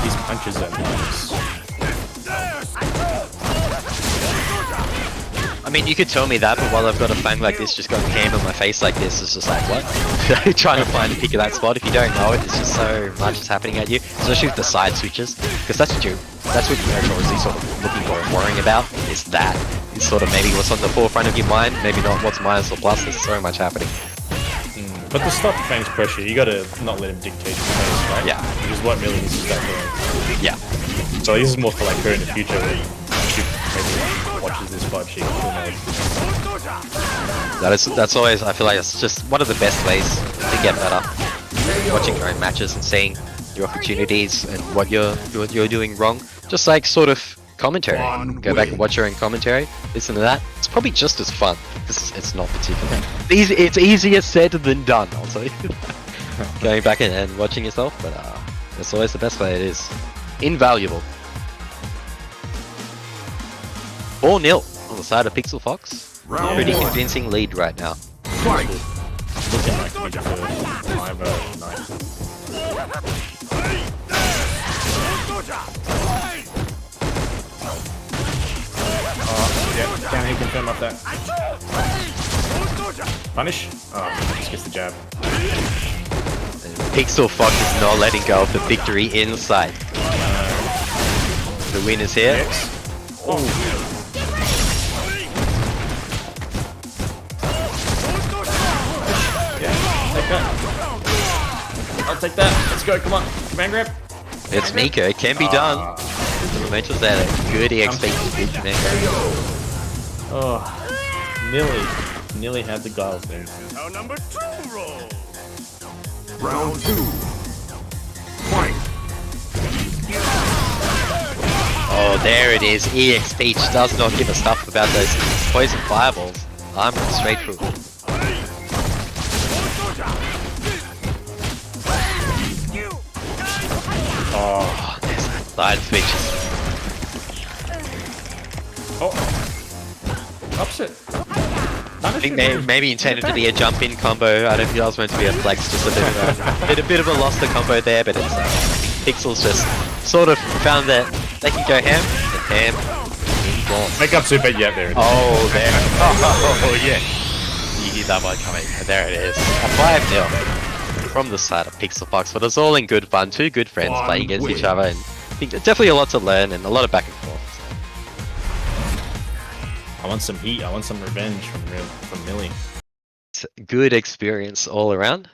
his punches are minus. I mean, you could tell me that, but while I've got a Fang like this just going ham in my face like this, it's just like, what? Trying to find a pick of that spot. If you don't know it, it's just so much is happening at you, especially with the side switches, because that's what you're notoriously sort of looking for and worrying about, is that. It's sort of maybe what's on the forefront of your mind, maybe not what's minus or plus, there's so much happening. But to stop Fang's pressure, you gotta not let him dictate the pace, right? Yeah. Which is what Millie needs to start doing. Yeah. So this is more for like her in the future when she maybe watches this fight, she That's always, I feel like it's just one of the best ways to get better. Watching your own matches and seeing your opportunities and what you're doing wrong. Just like sort of commentary. Go back and watch your own commentary, listen to that. It's probably just as fun. It's not particular. It's easier said than done, I'll tell you. Going back and watching yourself, but it's always the best way it is. Invaluable. 4-0 on the side of Pixel Fox. Pretty convincing lead right now. looking like to be the first 5-9. Yeah, down here, confirm up that. Punish? Oh, just gets the jab. Pixel Fox is not letting go of the victory in sight. The win is here. Yes. Oh. Yeah, take that. I'll take that. Let's go, come on. Command grab. It's Miko, it can be done. The Rachel's there, a good EXP to beat command grab. Oh, nearly had the guiles there. How number 2 rolls. Round 2. Fight. Oh, there it is. EX Peach does not give a stuff about those poison fireballs. I'm straight through. Oh, there's that side switch. Oh, upset. I think maybe intended to be a jump-in combo. I don't think that was meant to be a flex, just a bit of a lost the combo there, but it's Pixel's just sort of found that they can go ham and ham. Make up super, yeah, there it is. Oh, there. Oh, yeah. You hear that one coming. There it is. A 5-0 from the side of Pixel Fox, but it's all in good fun. Two good friends playing against each other, and I think there's definitely a lot to learn and a lot of back and forth. I want some heat. I want some revenge from Millie. It's a good experience all around.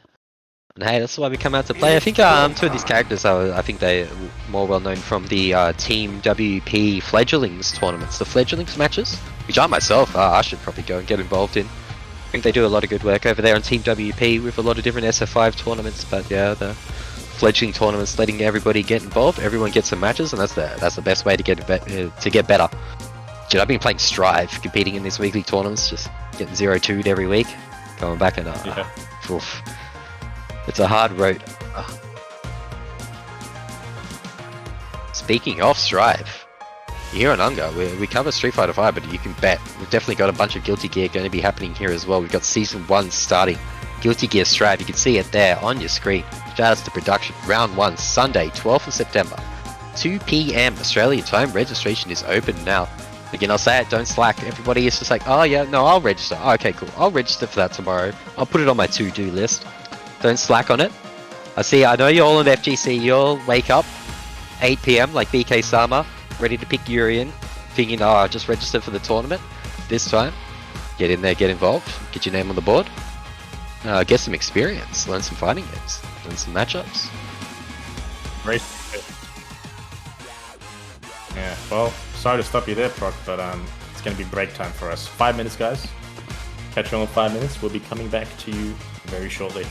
And hey, that's why we come out to play. I think two of these characters, I think they're more well known from the Team WP Fledglings tournaments, the Fledglings matches, which I myself, I should probably go and get involved in. I think they do a lot of good work over there on Team WP with a lot of different SF5 tournaments, but yeah, the fledgling tournaments, letting everybody get involved, everyone gets some matches, and that's the best way to get better. Dude, I've been playing Strive, competing in these weekly tournaments, just getting 0-2'd every week, going back and oof. It's a hard road. Speaking of Strive, here on UNGA, we cover Street Fighter 5, but you can bet we've definitely got a bunch of Guilty Gear going to be happening here as well. We've got Season 1 starting. Guilty Gear Strive, you can see it there on your screen. Shout outs to production. Round 1, Sunday, 12th of September. 2 PM Australian time. Registration is open now. Again, I'll say it, don't slack. Everybody is just like, oh yeah, no, I'll register. Oh, okay, cool. I'll register for that tomorrow. I'll put it on my to-do list. Don't slack on it. I know you're all in FGC. You'll wake up 8 PM like BK Sama, ready to pick Yuri in, thinking, oh, I just registered for the tournament this time. Get in there, get involved, get your name on the board, get some experience, learn some fighting games, learn some matchups. Great. Yeah, well, sorry to stop you there, Proc, but it's going to be break time for us. 5 minutes, guys. Catch you all in 5 minutes. We'll be coming back to you very shortly.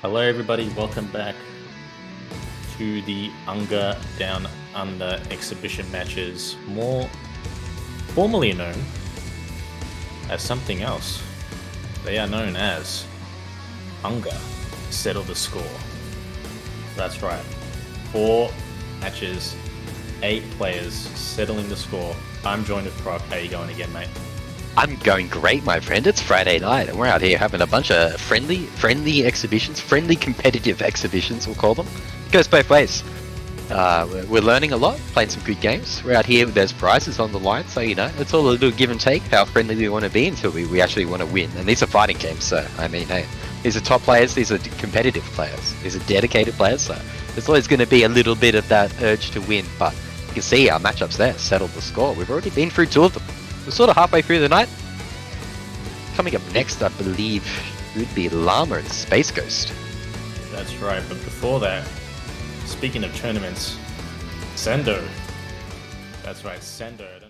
Hello everybody, welcome back to the UNGA Down Under exhibition matches, more formally known as something else. They are known as UNGA Settle the Score. That's right, 4 matches, 8 players settling the score. I'm joined with Proc. How you going again, mate? I'm going great, my friend. It's Friday night, and we're out here having a bunch of friendly exhibitions, friendly competitive exhibitions, we'll call them. It goes both ways. We're learning a lot, playing some good games. We're out here, there's prizes on the line, so you know, it's all a little give and take, how friendly we want to be until we actually want to win. And these are fighting games, so, I mean, hey, these are top players, these are competitive players, these are dedicated players, so there's always going to be a little bit of that urge to win, but you can see our matchups there settled the score. We've already been through 2 of them. We're sort of halfway through the night. Coming up next, I believe, would be Llama and Space Ghost. That's right, but before that, speaking of tournaments, Sendo. That's right, Sendo. I don't know.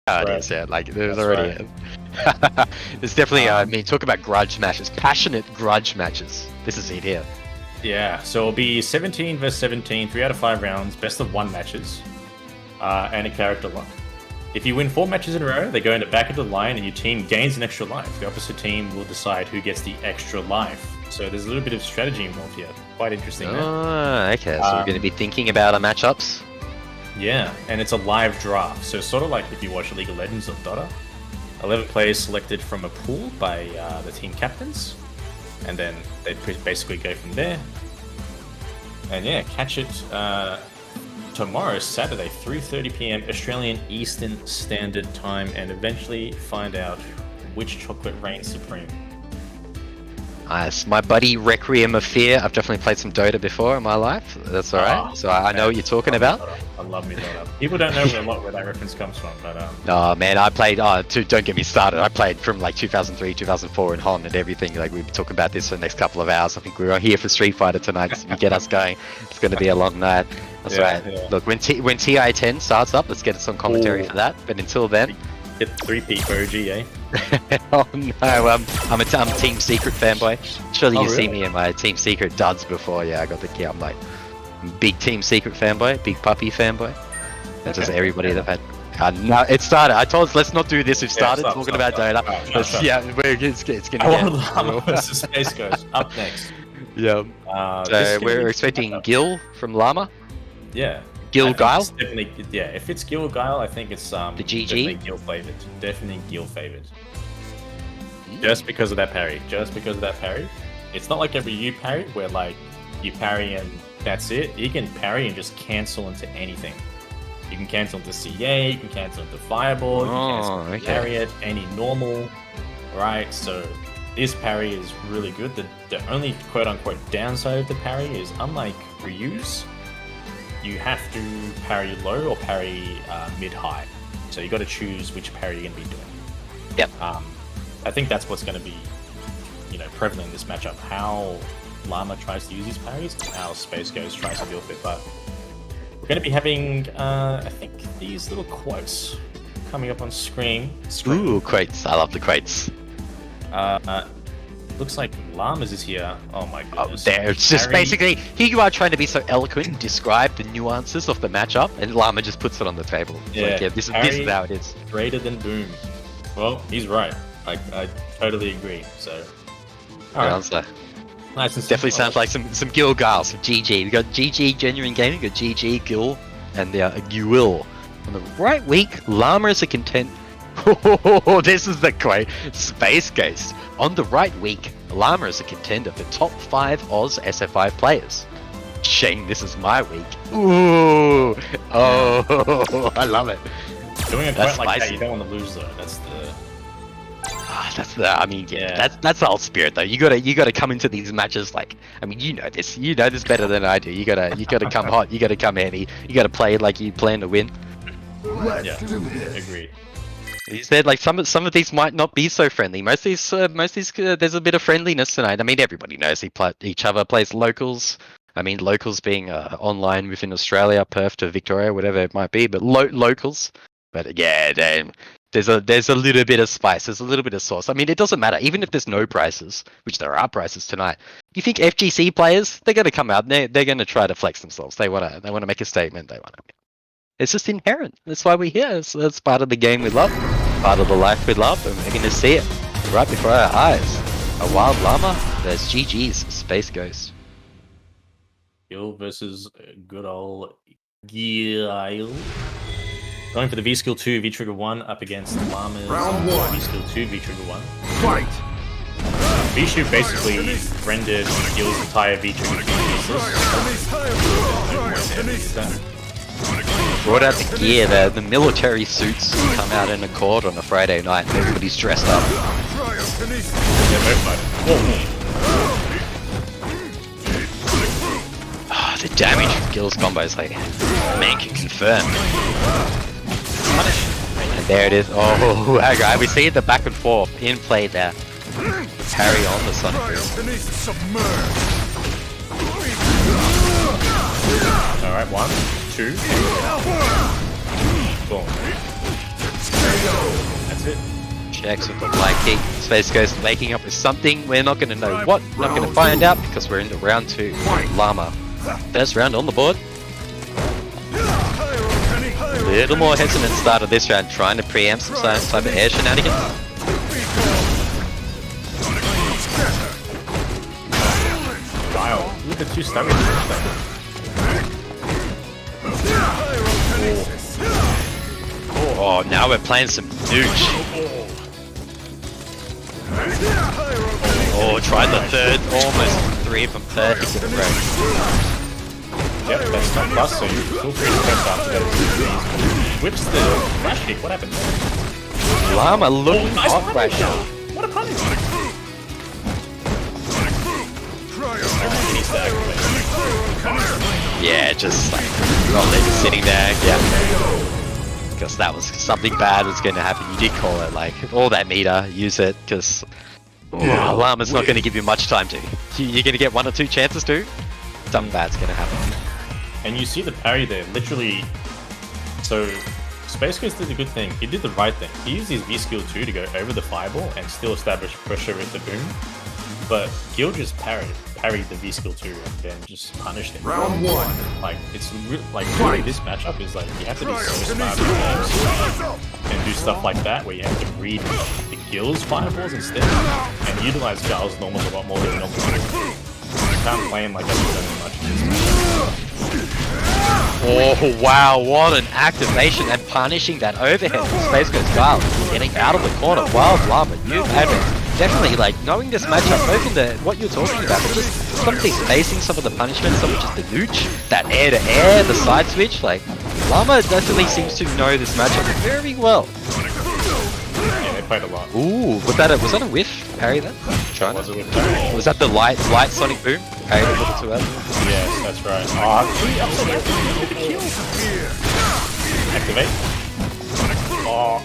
It is, yeah, like, there's already... There's definitely, I mean, talk about grudge matches, passionate grudge matches. This is it here. Yeah, so it'll be 17 versus 17, 3 out of 5 rounds, best of 1 matches, and a character lock. If you win 4 matches in a row, they go back into the line and your team gains an extra life. The opposite team will decide who gets the extra life. So there's a little bit of strategy involved here. Quite interesting. Oh, okay, so we're going to be thinking about our matchups. Yeah, and it's a live draft. So sort of like if you watch League of Legends or Dota. 11 players selected from a pool by the team captains. And then they basically go from there. And yeah, catch it tomorrow, Saturday, 3:30 PM Australian Eastern Standard Time, and eventually find out which chocolate reigns supreme. Nice. My buddy Requiem of Fear, I've definitely played some Dota before in my life. That's alright. So I know what you're talking about. I love me Dota. People don't know a lot where that reference comes from, but Oh man, I played, don't get me started, I played from like 2003, 2004 in HON and everything. Like we'll talk about this for the next couple of hours. I think we're here for Street Fighter tonight, so if you get us going, it's going to be a long night. That's right. Yeah. Look, when TI-10 starts up, let's get some commentary for that. But until then... Get 3P for OG, eh? Oh no, I'm a Team Secret fanboy. Surely you've seen me in my Team Secret duds before. Yeah, I got the key. I'm like big Team Secret fanboy, big puppy fanboy. That's just everybody that had. No, it started. I told us let's not do this. We've started talking about Dota. Yeah, it's gonna. I want Llama versus Space Ghost up next. Yeah. So we're expecting Gil from Llama. Yeah. Gil Guile? Definitely, yeah. If it's Gil Guile, I think it's the GG. Definitely Gil favored. Definitely Gil favored. Just because of that parry. Just because of that parry. It's not like every you parry where like you parry and that's it. You can parry and just cancel into anything. You can cancel into CA. You can cancel into Fireball. You can cancel into Lariat. Any normal. Right. So this parry is really good. The only quote unquote downside of the parry is unlike Ryu's. You have to parry low or parry mid-high. So you got to choose which parry you're going to be doing. Yep. I think that's what's going to be, prevalent in this matchup. How Llama tries to use these parries, and how Space Ghost tries to deal with it. But we're going to be having, I think, these little quotes coming up on screen. Ooh, quotes! I love the quotes. Looks like Llamas is here. Oh my goodness. There, it's just basically, here you are trying to be so eloquent and describe the nuances of the matchup, and Llama just puts it on the table. It's like, this is how it is. Greater than Boom. Well, he's right. I totally agree. So, alright. Nice and definitely sounds like some Gil Guile, some GG. We got GG Genuine Gaming, we got GG Gil, and you will. On the right week, Llama is a content. Oh, this is the quote. Space Ghost. On the right week, Llama is a contender for top 5 Oz SF5 players. Shane, this is my week. Ooh. Oh, I love it. Doing a That's point like that, spicy. you don't want to lose though. That's the. I mean, yeah, that's the whole spirit though. You gotta come into these matches like, I mean, you know this better than I do. You gotta come hot, you gotta come heavy, you gotta play like you plan to win. Yeah, agreed. He said like some of these might not be so friendly. Most of these there's a bit of friendliness tonight. I mean, everybody knows each other plays locals. I mean, locals being online within Australia, Perth to Victoria, whatever it might be, but locals. But yeah, damn. There's a little bit of spice, there's a little bit of sauce. I mean, it doesn't matter, even if there's no prizes, which there are prizes tonight. You think FGC players, they're gonna come out, they're gonna try to flex themselves. They wanna make a statement. They wanna. It's just inherent. That's why we're here. That's part of the game we love, part of the life we love, and we're gonna see it right before our eyes. A wild llama versus GG's Space Ghost. Gil versus good old Gil. Going for the V skill 2, V trigger 1 up against Llama's Round 1. V skill 2, V trigger 1. Fight! V shoot basically rendered Gil's entire V trigger 2 useless. Brought out the gear, the military suits come out in accord on a Friday night. Everybody's dressed up. The damage from Gil's combos, like, man can confirm. And there it is. Oh, okay. We see the back and forth in play there. Parry on the Sonic Boom. Alright, 1, 2. Boom. That's it. Checks with the light kick. Space Ghost waking up with something. We're not going to know what. Not going to find out because we're into round 2. Llama. First round on the board. A little more hesitant start of this round, trying to preempt some type of air shenanigans. Wow, look at 2 stamina. Oh, now we're playing some douche. Oh, tried the third, almost 3 of them perfect in a row. Yep, that's not plus, so you feel free to press after that. Whips the flash kick, what happened there? Llama looking nice hot punish. right now. What a punish! He needs to activate. Yeah, just like, not leave it sitting there, yeah. Because that was something bad was going to happen. You did call it, like, all that meter, use it, because Llama's not going to give you much time to. You're going to get 1 or 2 chances to. Something bad's going to happen. And you see the parry there, literally. So, Space Ghost did a good thing. He did the right thing. He used his V skill 2 to go over the fireball and still establish pressure with the boom. But Gil just parried the V skill 2 and then just punished him. Round 1. Like, it's like really this matchup is like you have to be so smart with games and do stuff like that where you have to read the Gil's fireballs instead and utilize Giles normals a lot more than normal. You can't play him like that so much. Oh wow, what an activation and punishing that overhead from Space Ghost Giles. Getting out of the corner, wild Llama, new advent. Definitely, like, knowing this matchup, both in the, what you're talking about, but just some of these spacing, some of the punishments, some of just the nooch, that air to air, the side switch, like, Llama definitely seems to know this matchup very well. Yeah, they played a lot. Ooh, was that a whiff parry then? Trying Was to. it with parry? Was that the light Sonic Boom? Parried a little too early. Yes, that's right. Oh, with the kill. Activate. Oh.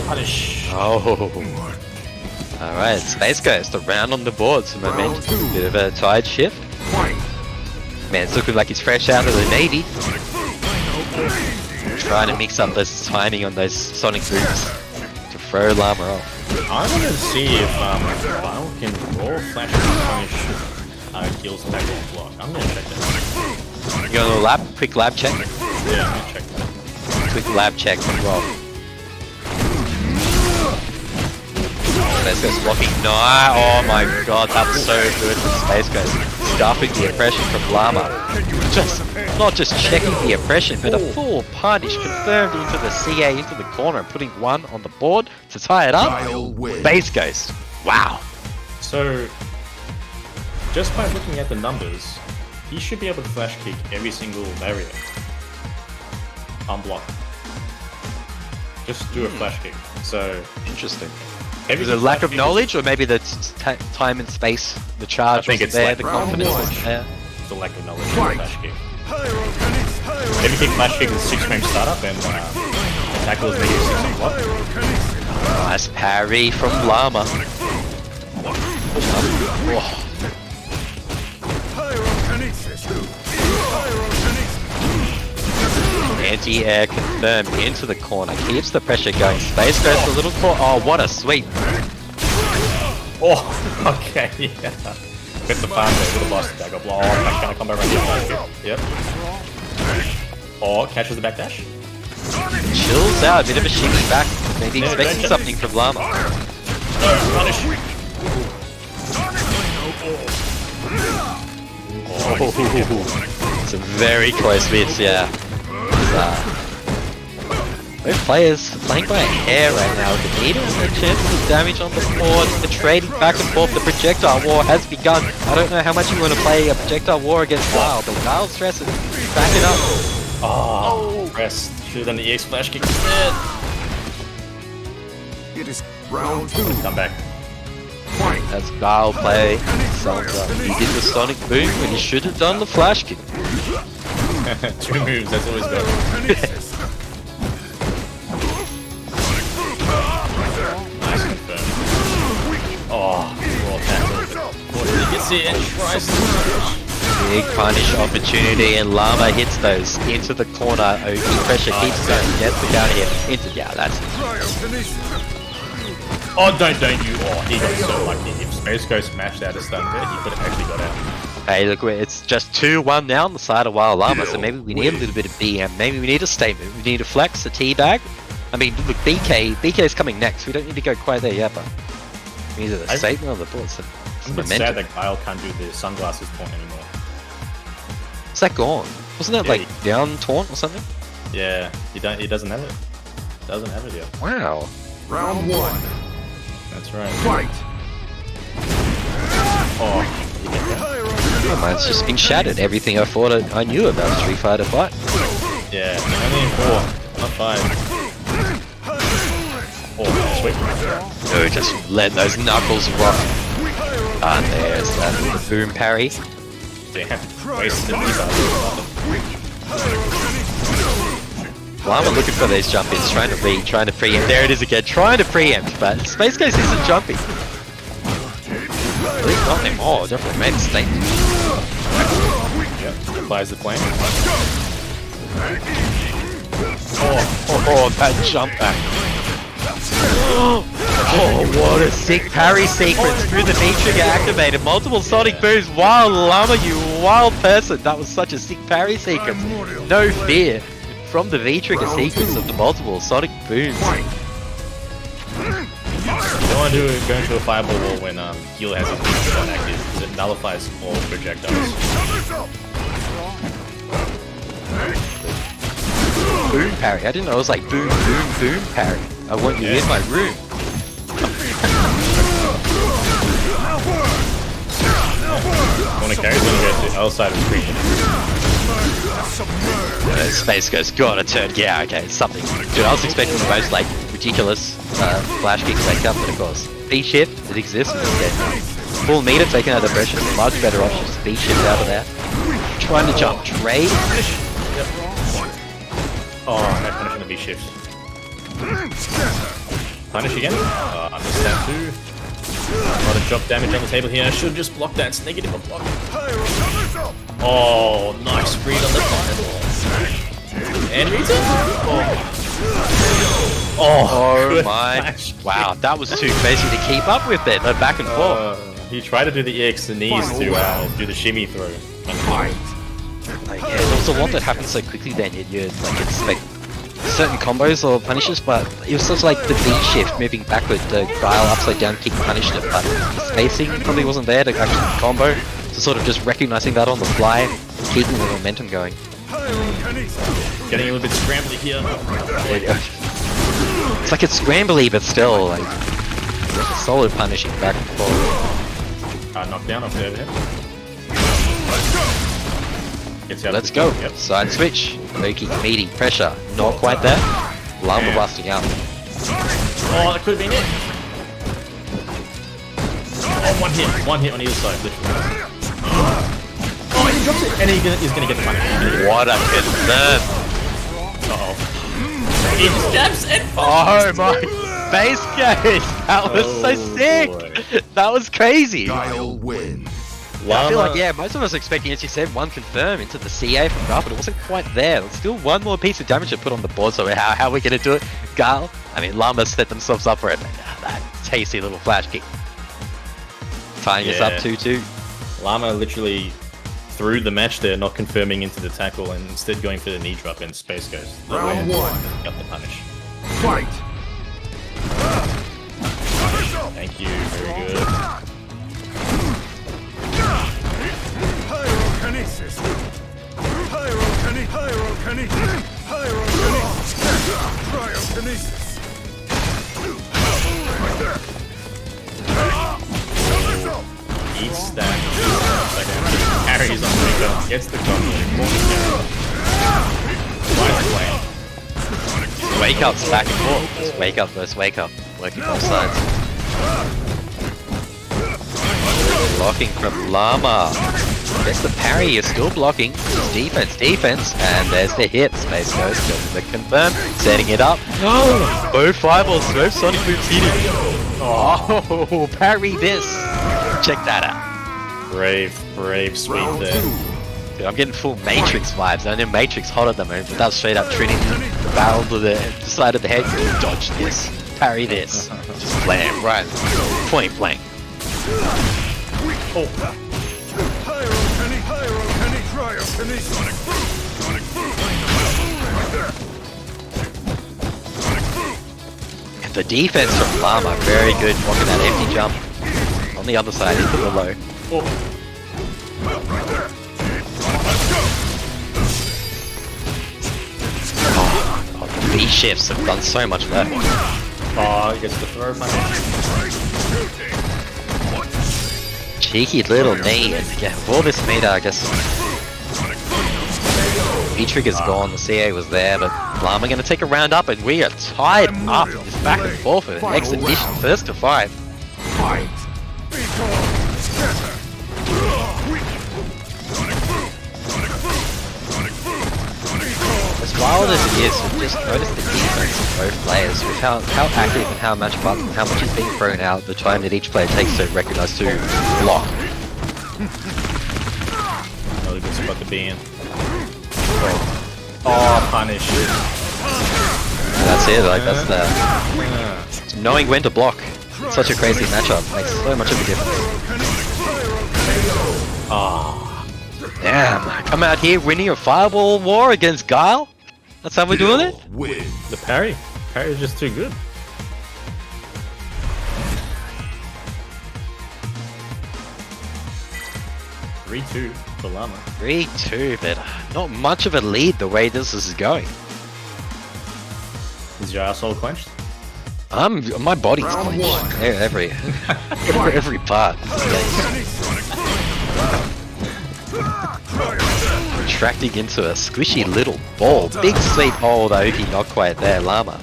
Punish. Oh. Alright, Space Ghost, a round on the board, some momentum, bit of a tide shift. Man, it's looking like he's fresh out of the Navy. Trying to mix up this timing on those Sonic Booms to throw Llama off. I want to see if Vile can raw flash and punish Gil's attack on block. I'm gonna check that. You got a quick lab check? Yeah, I'm gonna check that. Quick lab check as well. Space Ghost blocking. No, oh my god, that's so good from Space Ghost. Stuffing the oppression from Llama. Not just checking the oppression, but a full punish confirmed into the CA, into the corner, and putting 1 on the board to tie it up. Space Ghost. Wow. So, just by looking at the numbers, he should be able to flash kick every single barrier. unblock. Just do a flash kick. So Interesting. maybe Is it the lack flash of kick knowledge, or maybe the time and space, the charge I think wasn't it's there, like the round confidence one. wasn't there? is the lack of knowledge of the flash kick. Maybe kick flash kick with 6 frame startup and tackle is negative 6 unblock. Nice parry from Llama. Oh. Anti-air confirmed into the corner, keeps the pressure going. Space goes a little caught. Oh, what a sweep! Oh, okay, yeah. Get the farm there with a blast attack. Oh, catch kind of combo right here. Yep. Oh, catches the backdash. Chills out, a bit of a shimmy back. Maybe expecting something from Llama. Punish. It's a very close miss, yeah. Both players playing by a hair right now. The needle and the chances of damage on the board. The trading back and forth. The projectile war has begun. I don't know how much you want to play a projectile war against Wild, but Wild stresses. Back it up. Oh, rest. Should have done the EX flash kick instead. It is round 2. Come back. Fight. That's Guile play. Sandra. He did the Sonic Boom when he should have done the flash kick. 2 moves, that's always good. Nice confirm. Oh, raw tackle. He gets it and tries to Big punish opportunity, and Llama hits those into the corner. OP pressure keeps going. Gets the counter hit. Into, yeah, that's it. Oh, don't you. Oh, he got so lucky. If Space Ghost smashed out a stun there, he could have actually got out. Hey, look, it's just 2-1 now on the side of Wild Llama, so maybe we need a little bit of BM. Maybe we need a statement. We need a flex, a teabag. I mean, look, BK is coming next. We don't need to go quite there yet, but we need a statement on the board. Some I'm a bit momentum. sad that Kyle can't do the sunglasses taunt anymore. Is that gone? Wasn't that Yeah, like down taunt or something? Yeah, he doesn't have it. Doesn't have it yet. Wow. Round 1. That's right. Fight. Oh, you get that? Oh, mine's just been shattered. Everything I thought I knew about Street Fighter Fight. Yeah, only in 4, not 5. Oh, sweet. Oh, just let those knuckles rock. Ah, there's that. The boom parry. Damn, wasted Llama looking for these jump ins, trying to preempt. There it is again, trying to preempt, but Space Ghost isn't jumping. At least not anymore, definitely made a statement. Yep, applies the plan. Oh, that jump back. Oh, what a sick parry sequence through the V-trigger activated. Multiple Sonic Booms. Wild Llama, you wild person. That was such a sick parry sequence. No fear from the V-trigger sequence of the multiple Sonic Booms. You don't want to go into a fireball wall when heal has his boost on active, because it nullifies all projectiles. Boom parry. I didn't know it was like boom, boom, boom parry. I want you in my room. Want to carry them and go to the other side of the screen. Space Ghost gotta turn. Yeah, okay, something. Dude, I was expecting the most like ridiculous flash kick makeup, but of course, B shift, it exists instead. Full meter taking out the pressure, much better option. Just B shift out of there. Trying to jump trade. Oh, no punish on the V-shift. Punish again? I missed that too. A lot of drop damage on the table here. I should just block that. It's negative on block. Oh, nice read on the fireball. And return. Oh good my. flash. Wow, that was too crazy to keep up with there. No back and forth. He tried to do the EX the knees to do the shimmy throw. Fight. Like, yeah, there was a lot that happened so quickly then. You'd like expect certain combos or punishes, but it was just like the V shift moving backward, the dial upside down kick punished it, but the spacing probably wasn't there to actually combo. So sort of just recognizing that on the fly, keeping the momentum going. Getting a little bit scrambly here. It's like it's scrambly, but still like solid punishing back and forth. Knockdown off the overhead. Gets out Let's the go. Yep. Side switch. Loki, meaty, pressure. Not quite there. Llama Yeah. busting out. Oh, that could have been it. Oh, one hit on either side, literally. Oh, he drops it, and he's gonna get the money. What a concern. Uh-oh. He just jabs it. Oh my base case. That was so Oh, sick. boy. That was crazy. Guile wins. I feel like, yeah, most of us expecting, as you said, one confirm into the CA from Garth, but it wasn't quite there. There's still one more piece of damage to put on the board, so how are we going to do it? Guile? I mean, Llama set themselves up for it. That tasty little flash kick. Tying us up 2-2. Llama literally threw the match there, not confirming into the tackle, and instead going for the knee drop and Space Ghost. Round one. Got the punish. Fight. Thank you, very good. Pyrokinesis. Pyrokinesis. Cryokinesis. Eats that. Carries on the gun, gets the combo. Wake up's back and forth. Just wake up versus wake up. Working both sides. Blocking from Llama. Gets the parry, you're still blocking. Defense, and there's the hit. Space Ghost goes the confirm, setting it up. Both fireballs, both Sonic Booms hitting. Oh, parry this. Check that out. Brave sweep there. Dude, I'm getting full Matrix vibes. I know Matrix hot at the moment, but that was straight up Trinity. The barrel to the side of the head. Dodge this. Parry this. Just blam, right. Point blank. Oh. And the defense from Llama, very good. Blocking that empty jump. On the other side, into the low. Oh. Oh, the B shifts have done so much left. Oh, he gets the throw punish. Cheeky little knee, and yeah, with all this meter, I guess. V-Trigger's gone, the CA was there, but Llama gonna take a round up, and we are tied up. It's back and forth for the next edition, first to 5. Fight. As wild as it is, just notice the defense of both players, with how active and how much buttons and how much is being thrown out, the time that each player takes to recognize to block. Another good spot to be in. Oh, punish. That's it, like that's the knowing when to block. It's such a crazy matchup, makes so much of a difference. Ah. Damn, come out here winning a fireball war against Guile? That's how we're doing it? Win. The parry. Parry is just too good. (3-2) for Llama. 3-2, but not much of a lead the way this is going. Is your asshole clenched? My body's Round clenched. one. Every part. Retracting into a squishy little ball. Big sweet hold, Oki not quite there. Llama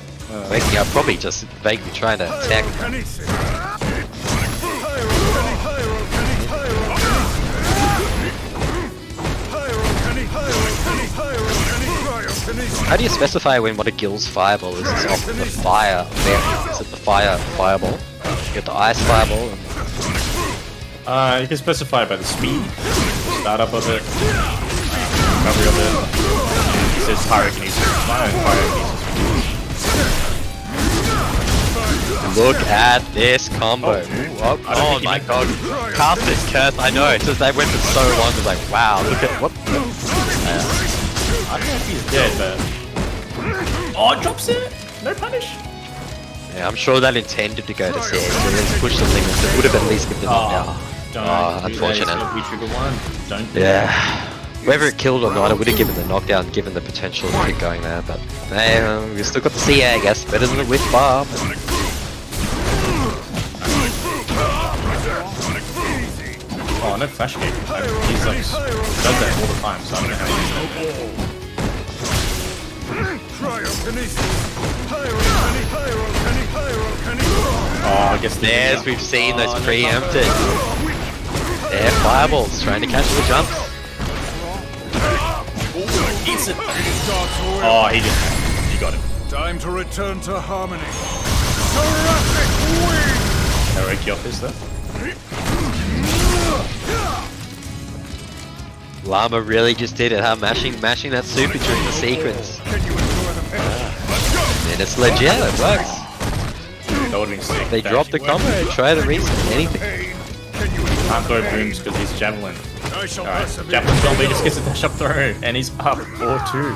waking up, probably just vaguely trying to attack. How do you specify when what a Gill's fireball is? Is it off the fire variant? Is it the fireball? You get the ice fireball. You can specify by the speed, startup of it, recovery of it. It says pyrokinesis, fire and pyrokinesis. Look at this combo. Oh my god. Cast this curse, I know. It's just they went for so long. It's like, wow, look at what. I don't know if he's dead, but... Oh, it drops it! No punish! Yeah, I'm sure that intended to go to CA, so let's push the limits. It would have at least given the knockdown. Don't do unfortunate. that. We trigger one. Don't do Yeah. that. Whether it killed or not, it would have given the knockdown, given the potential to keep going there. But hey, we've still got the CA, I guess. Better than the whip bar. Oh, no no flash kick. He's like does that all the time, so I don't know how he uses that. Oh, I guess Yes, we've seen those preempted. They're fireballs, trying to catch the jumps. Eats it. Oh, he got him. Time to return to harmony. Jurassic wing! Heroic off this though. Llama really just did it, huh? Mashing that super during the sequence. Can you enjoy the pain? Let's go! And it's legit, it works. That would've been sick. They drop the combo and try to reset anything. Pain. Can you Can't throw booms because he's javelin. I shall Alright, persevere. javelin zombie just gets a dash up throw, and he's up 4-2.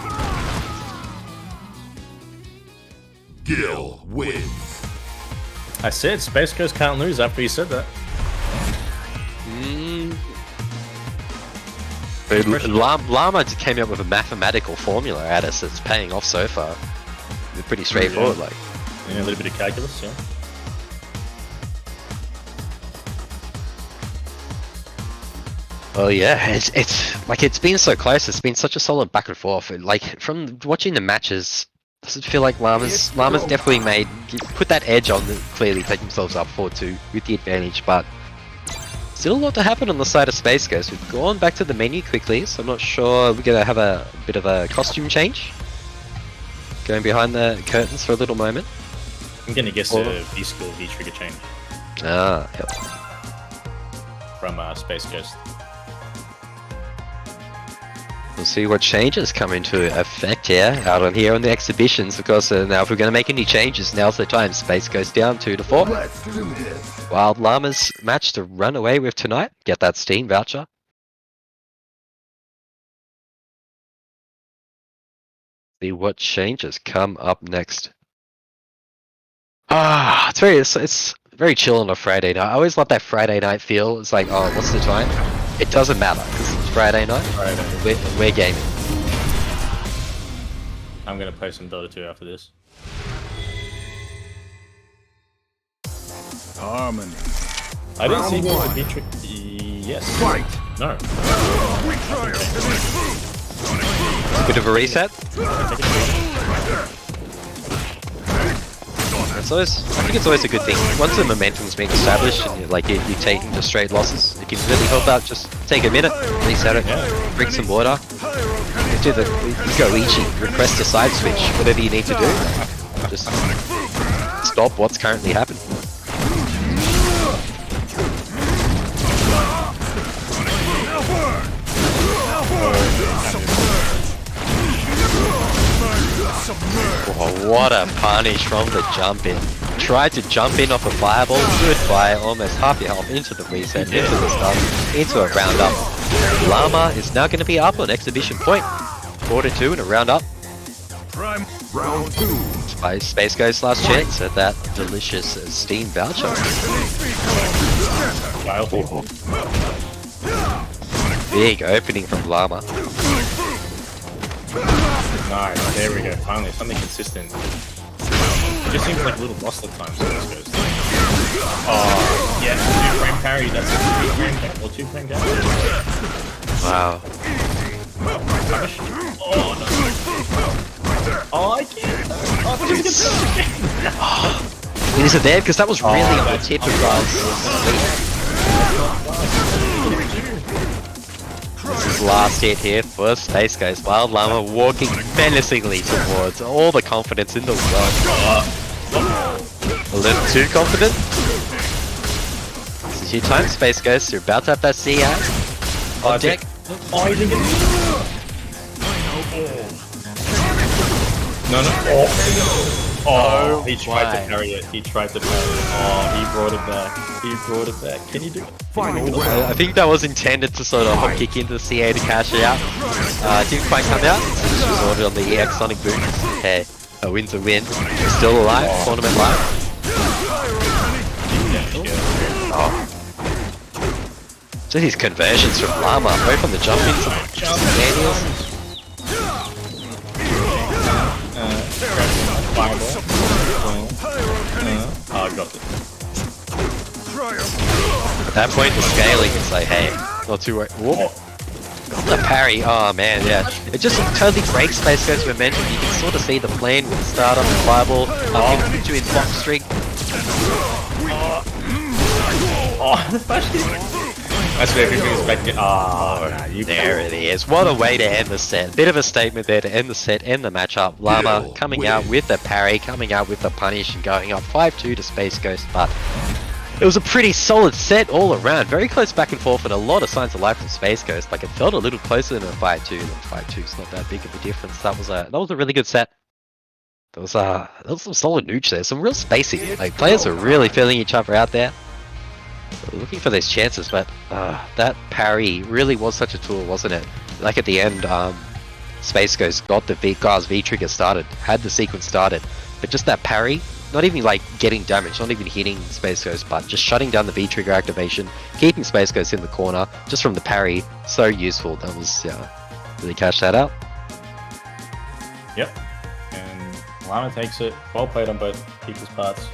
Gil wins. I said Space Ghost can't lose after you said that. Llama just came up with a mathematical formula at us that's paying off so far. They're pretty straightforward, like. Yeah, a little bit of calculus, yeah. Oh yeah, it's like it's been so close. It's been such a solid back and forth. Like from watching the matches, does it feel like Llama's definitely put that edge on, clearly take themselves up 4-2 with the advantage, but still a lot to happen on the side of Space Ghost. We've gone back to the menu quickly, so I'm not sure we're gonna have a bit of a costume change. Going behind the curtains for a little moment. I'm gonna guess a V-skill V-trigger change Ah, yep. from Space Ghost. We'll see what changes come into effect here, out on here on the exhibitions, because now if we're going to make any changes, now's the time. Space goes down 2-4. Let's do this. Wild Llama's match to run away with tonight. Get that Steam voucher. See what changes come up next. Ah, it's very chill on a Friday night. I always love that Friday night feel. It's like, oh, what's the time? It doesn't matter because it's Friday night. We're gaming. I'm gonna play some Dota 2 after this. Harmony. I didn't see Round one. V-trigger. Yes. Fight. No. We triumph in this. Bit of a reset. I think it's always a good thing. Once the momentum's been established and you're taking the straight losses, it can really help out. Just take a minute, reset it, drink some water. You go Ichi, request a side switch, whatever you need to do. Just stop what's currently happening. Oh, what a punish from the jump in. Tried to jump in off a fireball, good fire, almost half your health into the reset, into the stun, into a round up. Llama is now going to be up on exhibition point. 4-2 and a round up. Round two. Space Ghost last chance at that delicious Steam voucher. Big opening from Llama. Nice, there we go, finally, something consistent. It just seems like a little lost at times. Oh, yeah, 2-frame parry, that's a 3-frame parry, or 2-frame parry. Wow. Oh, no. Oh, I can't. Oh, Is it there? Because that was really on the tip of This is last hit here for Space Ghost. Wild Llama walking menacingly towards all the confidence in the world. A little too confident. This is your time, Space Ghost. You're about to have that CI on deck. Oh, he didn't get No. Oh, he tried to parry it. He tried to parry it. Oh, he brought it back. Can you do it? Final I round. think that was intended to sort of hop kick into the CA to cash it out. Didn't quite come out. This was ordered on the EX Sonic Boom. Hey, a win's a win. We're still alive. Tournament live. Oh. So these conversions from Llama, both on the jump ins and Daniels. Oh, I got it. At that point, the scaling is like, hey, Not too worried. Whoop. The parry, oh man, yeah. It just totally breaks Space Ghost momentum. You can sort of see the plane with the startup and fireball. He put you in box streak. That's where everything's back in. There it is. What a way to end the set. Bit of a statement there to end the set, end the matchup. Llama coming out with the parry, coming out with the punish, and going up 5-2 to Space Ghost. But it was a pretty solid set all around. Very close back and forth, and a lot of signs of life from Space Ghost. Like, it felt a little closer than a 5-2. 5-2 is not that big of a difference. That was a really good set. There was some solid nooch there. Some real spacing. Like, players are really feeling each other out there. Looking for those chances, but that parry really was such a tool, wasn't it? Like at the end, Space Ghost got the Gar's V-trigger started, had the sequence started, but just that parry, not even like getting damage, not even hitting Space Ghost, but just shutting down the V-trigger activation, keeping Space Ghost in the corner, just from the parry, so useful. That was, really cashed that out. Yep. And Llama takes it. Well played on both people's parts.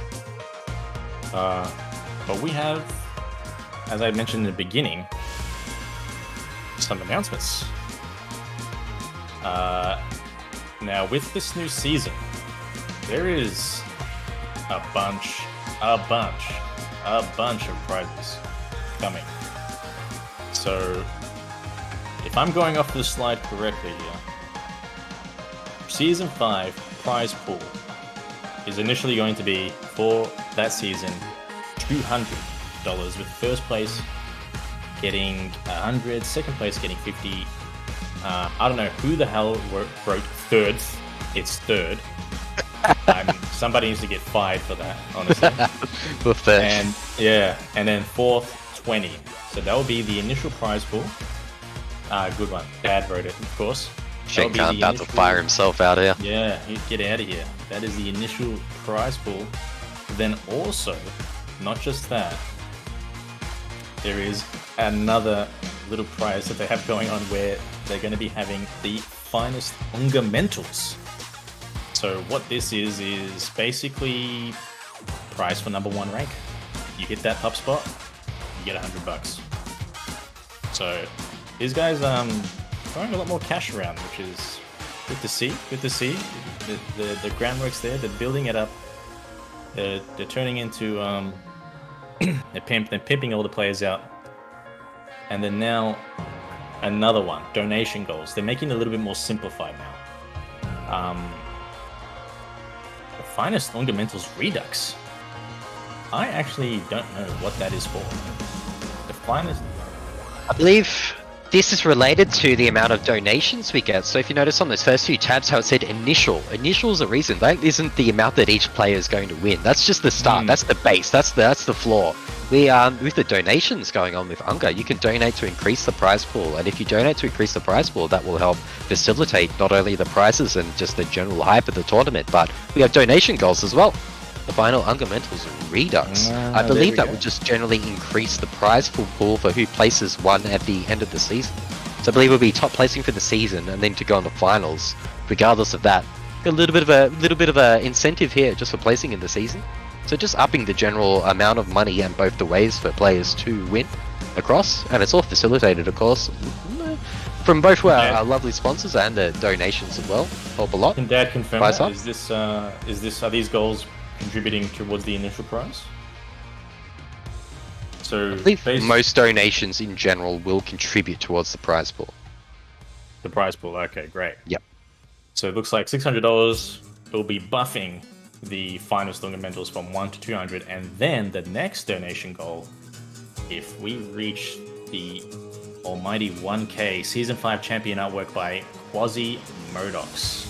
But we have, as I mentioned in the beginning, some announcements. Now with this new season, there is a bunch of prizes coming. So if I'm going off the slide correctly here, Season 5 prize pool is initially going to be for that season $200, with first place getting 100, second place getting 50. I don't know who the hell wrote third. It's third. Somebody needs to get fired for that, honestly. And yeah, and then fourth, 20. So that will be the initial prize pool. Good one. Dad wrote it, of course. Shane Khan about to fire himself out here. Yeah, he'd get out of here. That is the initial prize pool. Then also, not just that, there is another little prize that they have going on where they're going to be having the finest UNGA mentals. So what this is basically prize for number 1 rank. You hit that top spot, you get $100. So these guys throwing a lot more cash around, which is good to see. Good to see. The groundwork's there. They're building it up. They're turning into they're pimping all the players out. And then now another one, donation goals. They're making it a little bit more simplified now. The finest fundamentals redux. I actually don't know what that is for. The finest. I believe this is related to the amount of donations we get. So if you notice on those first few tabs how it said initial is a reason. That isn't the amount that each player is going to win. That's just the start. That's the base. That's the floor. We with the donations going on with UNGA, you can donate to increase the prize pool, and if you donate to increase the prize pool, that will help facilitate not only the prizes and just the general hype of the tournament, but we have donation goals as well. The final UNGA mentals redux. I believe that would just generally increase the prize pool for who places one at the end of the season. So I believe it will be top placing for the season, and then to go on the finals. Regardless of that, a little bit of a incentive here just for placing in the season. So just upping the general amount of money and both the ways for players to win across, and it's all facilitated, of course, from both our lovely sponsors and the donations as well. Help a lot. Can Dad confirm that? Is this are these goals contributing towards the initial prize? So I believe most donations in general will contribute towards the prize pool. The prize pool. Okay, great. Yep. So it looks like $600 will be buffing the finest fundamentals from 1 to 200, and then the next donation goal, if we reach the almighty 1K Season 5 champion artwork by Quasi Modox.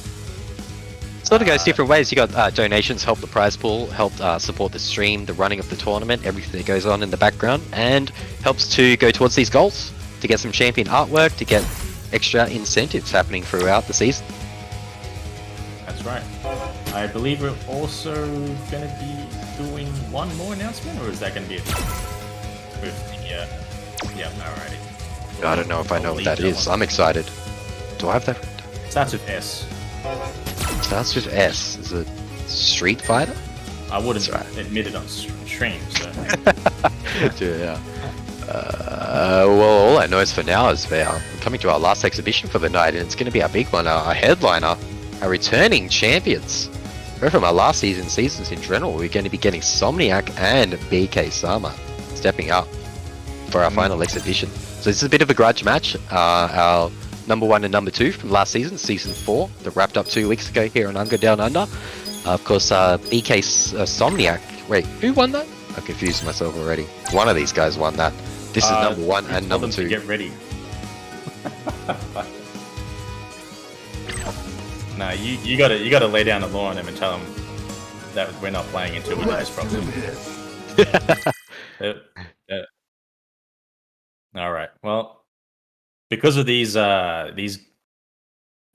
Sort of goes different ways. You got donations help the prize pool, help support the stream, the running of the tournament, everything that goes on in the background, and helps to go towards these goals, to get some champion artwork, to get extra incentives happening throughout the season. That's right. I believe we're also going to be doing one more announcement, or is that going to be it? Yeah, alrighty. I don't know if I know what that is. I'm excited. Do I have that? Starts with S. Starts with S. Is it Street Fighter? I wouldn't admit it on stream, so. Yeah. Well, all I know is for now is we're coming to our last exhibition for the night, and it's going to be our big one, our headliner, our returning champions. Both from our last seasons in general, we're going to be getting Somniac and BK Sama stepping up for our final exhibition. So this is a bit of a grudge match. Our number 1 and number 2 from last season, season 4, that wrapped up 2 weeks ago here on UNGA Down Under. Of course, BK Somniac. Wait, who won that? I confused myself already. One of these guys won that. This is number 1 and number 2. Get ready. No, you gotta lay down the law on them and tell them that we're not playing until we do this properly. All right. Well, because of these the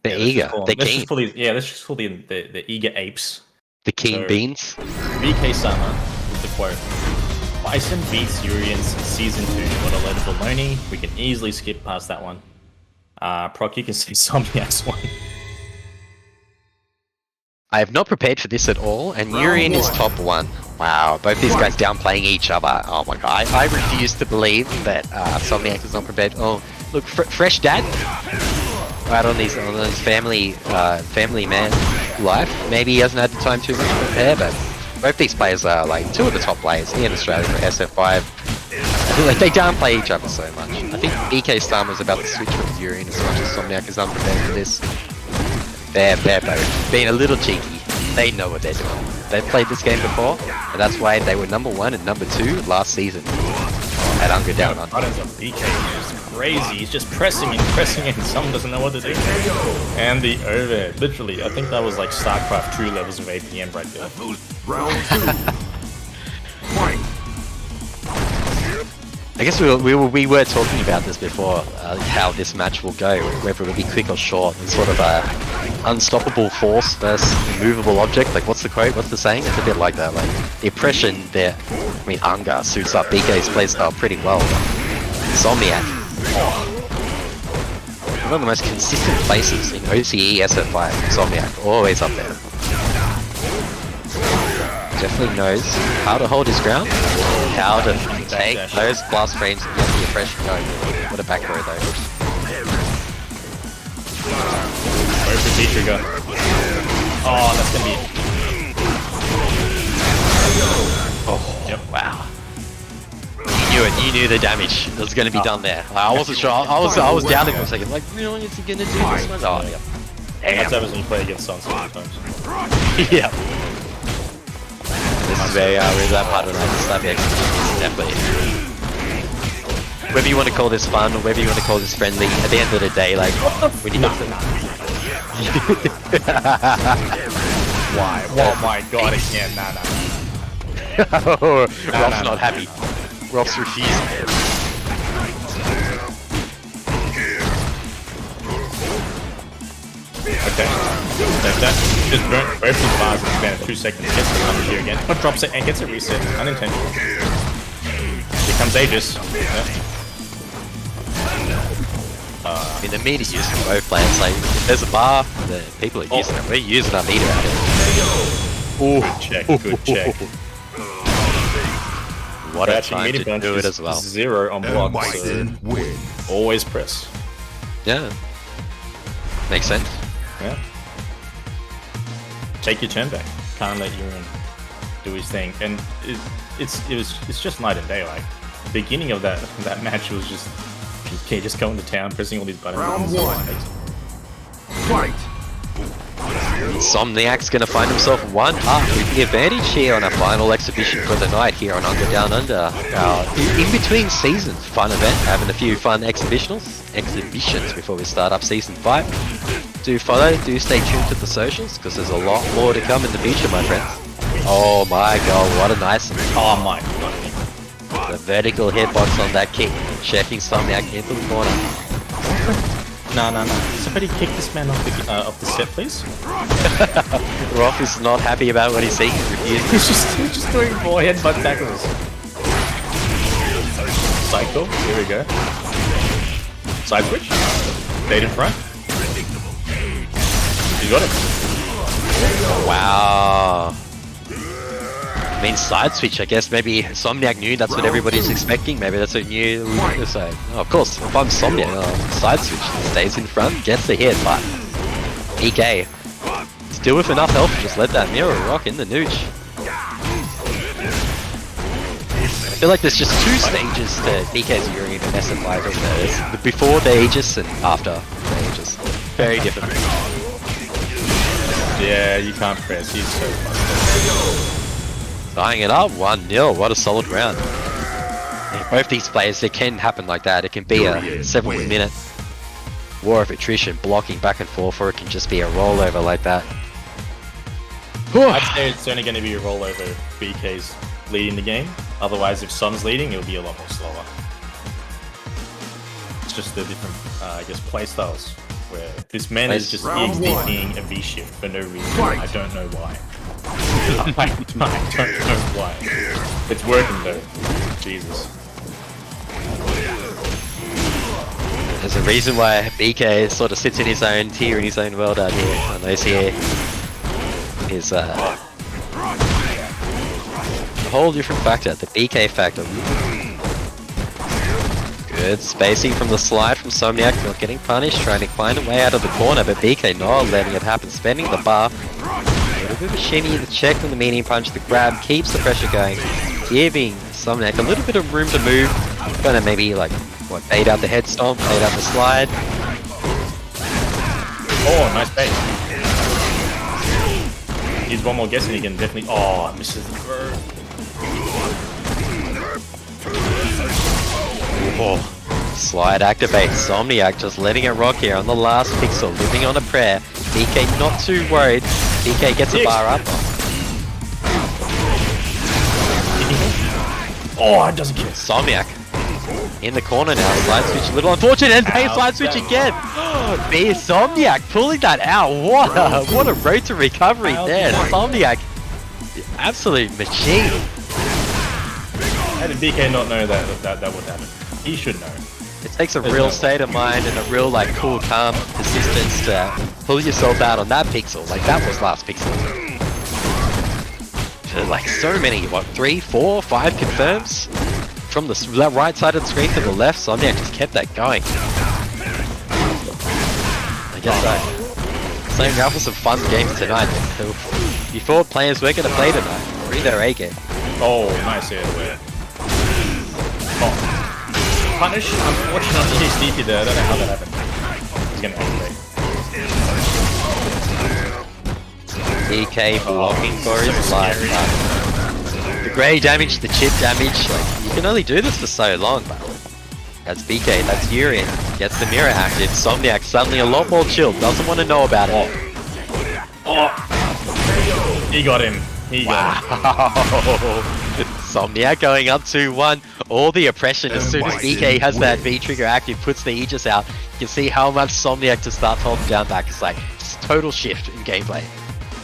eager, the keen. Let's just call the eager apes. The keen beans. BK Sama with the quote: "Bison beats Urians in season 2. What a load of baloney. We can easily skip past that one." Proc, you can see Somniac's one. I have not prepared for this at all, and Urian is top 1. Wow, both these guys downplaying each other. Oh my god, I refuse to believe that Somniac is not prepared. Oh, look, fresh dad, right on his family man life. Maybe he hasn't had the time too much to prepare, but both these players are like 2 of the top players in Australia for SF5. Like they downplay each other so much. I think BK Stam was about to switch with Urian as much as Somniac is unprepared for this. They're both being a little cheeky. They know what they're doing. They've played this game before, and that's why they were number 1 and number 2 last season at UNGA Down Under. Buttons on BK is crazy. He's just pressing and someone doesn't know what to do. And the overhead, literally, I think that was like StarCraft 2 levels of APM right there. Round 2. Fight. I guess we were talking about this before, how this match will go, whether it'll be quick or short, and sort of a unstoppable force versus immovable object. Like, what's the quote? What's the saying? It's a bit like that. Like, the oppression there. I mean, UNGA suits up BK's playstyle pretty well. Somniac. One of the most consistent places in OCE SF5. Somniac, always up there. Definitely knows how to hold his ground, how to take those blast frames and get the oppression going. What a back row though. Where's the D-trigger? Oh, that's gonna be... Oh, yep. Wow. You knew it, you knew the damage that was gonna be done there. I wasn't sure, I was doubting for a second, like, really, is he gonna do this one? Oh, yeah. That's happens when you play against Sun sometimes. Yeah. This is where that part of the start definitely. Whether you want to call this fun or whether you want to call this friendly, at the end of the day, like when you look at Why? Oh my god, again, nah. Rolf's not happy. Rolf's refusing. Okay. That just burnt both his bars in the span of 2 seconds. Gets the cover here again. Drops it and gets a reset. Unintentional. Here comes Aegis. Yep. I mean, the meter use from both players. Like, if there's a bar, the people are using it. We're using our meter out here. Good check. Good check. What a time to do it as well. 0 on block, so always press. Yeah. Makes sense. Yeah. Take your turn back. Can't let Urian do his thing. And it's just night and day. Like, the beginning of that match was just PK just going to town, pressing all these buttons. Round 1. Fight. Somniac's gonna find himself 1 up with the advantage here on our final exhibition for the night here on UNGA Down Under. In between seasons, fun event, having a few fun exhibitions before we start up season 5. Do follow, do stay tuned to the socials, because there's a lot more to come in the future, my friends. Oh my god, what a nice... Oh my god. The vertical hitbox on that kick, checking Somniac into the corner. No. Somebody kick this man off the set, please. Rolf is not happy about what he's seeing. He's just doing more headbutt tackles. Cycle, here we go. Side switch. Fade in front. You got it. Wow. I mean, side switch, I guess maybe Somniac knew that's what everybody's expecting. Maybe that's what knew. So, of course, if I'm Somniac, side switch stays in front, gets the hit, but BK still with enough health to just let that mirror rock in the nooch. I feel like there's just two stages to BK's Yuri and SFI. There's the before the Aegis and after the Aegis. Very different. Yeah, you can't press. He's so busted. Tying it up 1-0. What a solid round. Yeah, both these players, it can happen like that. It can be a 7-minute war of attrition, blocking back and forth, or it can just be a rollover like that. I'd say it's only going to be a rollover if BK's leading the game. Otherwise, if Som's leading, it'll be a lot more slower. It's just the different, I guess, playstyles. Where this man is just EXDing a V-shift for no reason. I don't know why. I don't know why. It's working though. Jesus. There's a reason why BK sort of sits in his own tier, in his own world out here. And those here is a whole different factor, the BK factor. Good spacing from the slide from Somniac, not getting punished, trying to find a way out of the corner, but BK not letting it happen, spending the bar. A little bit of a shimmy, the check from the medium punch, the grab keeps the pressure going, giving Somniac a little bit of room to move. Gonna maybe like, what, bait out the head stomp, bait out the slide. Oh, nice bait. He's one more guess and he can definitely. Oh, misses the throw. Oh, slide activate, Somniac just letting it rock here on the last pixel, living on a prayer. BK not too worried. BK gets a bar up. Oh, it doesn't kill. Somniac in the corner now. Slide switch a little unfortunate and pay slide switch again. B Somniac pulling that out. What a road to recovery there. Somniac, absolute machine. How did BK not know that would happen? He should know. It takes a real state of mind and a real like cool, calm persistence to pull yourself out on that pixel. Like that was last pixel. Like so many, what, 3, 4, 5 confirms? From the right side of the screen to the left, Somniac just kept that going. I guess so. Same out for some fun games tonight. You thought players were going to play tonight. Read their A game. Oh, nice air there. Oh. Punish? Unfortunately, he's sneaky there. I don't know how that happened. He's going to activate. DK blocking for his life. The grey damage, the chip damage, like, you can only do this for so long, but that's BK, that's Yuri, gets the mirror active. Somniac suddenly a lot more chill, doesn't want to know about it. Oh. He got him. He got him. Somniac going up 2-1. All the oppression as soon as BK has that V trigger active, puts the Aegis out. You can see how much Somniac just starts holding down back. It's like just total shift in gameplay.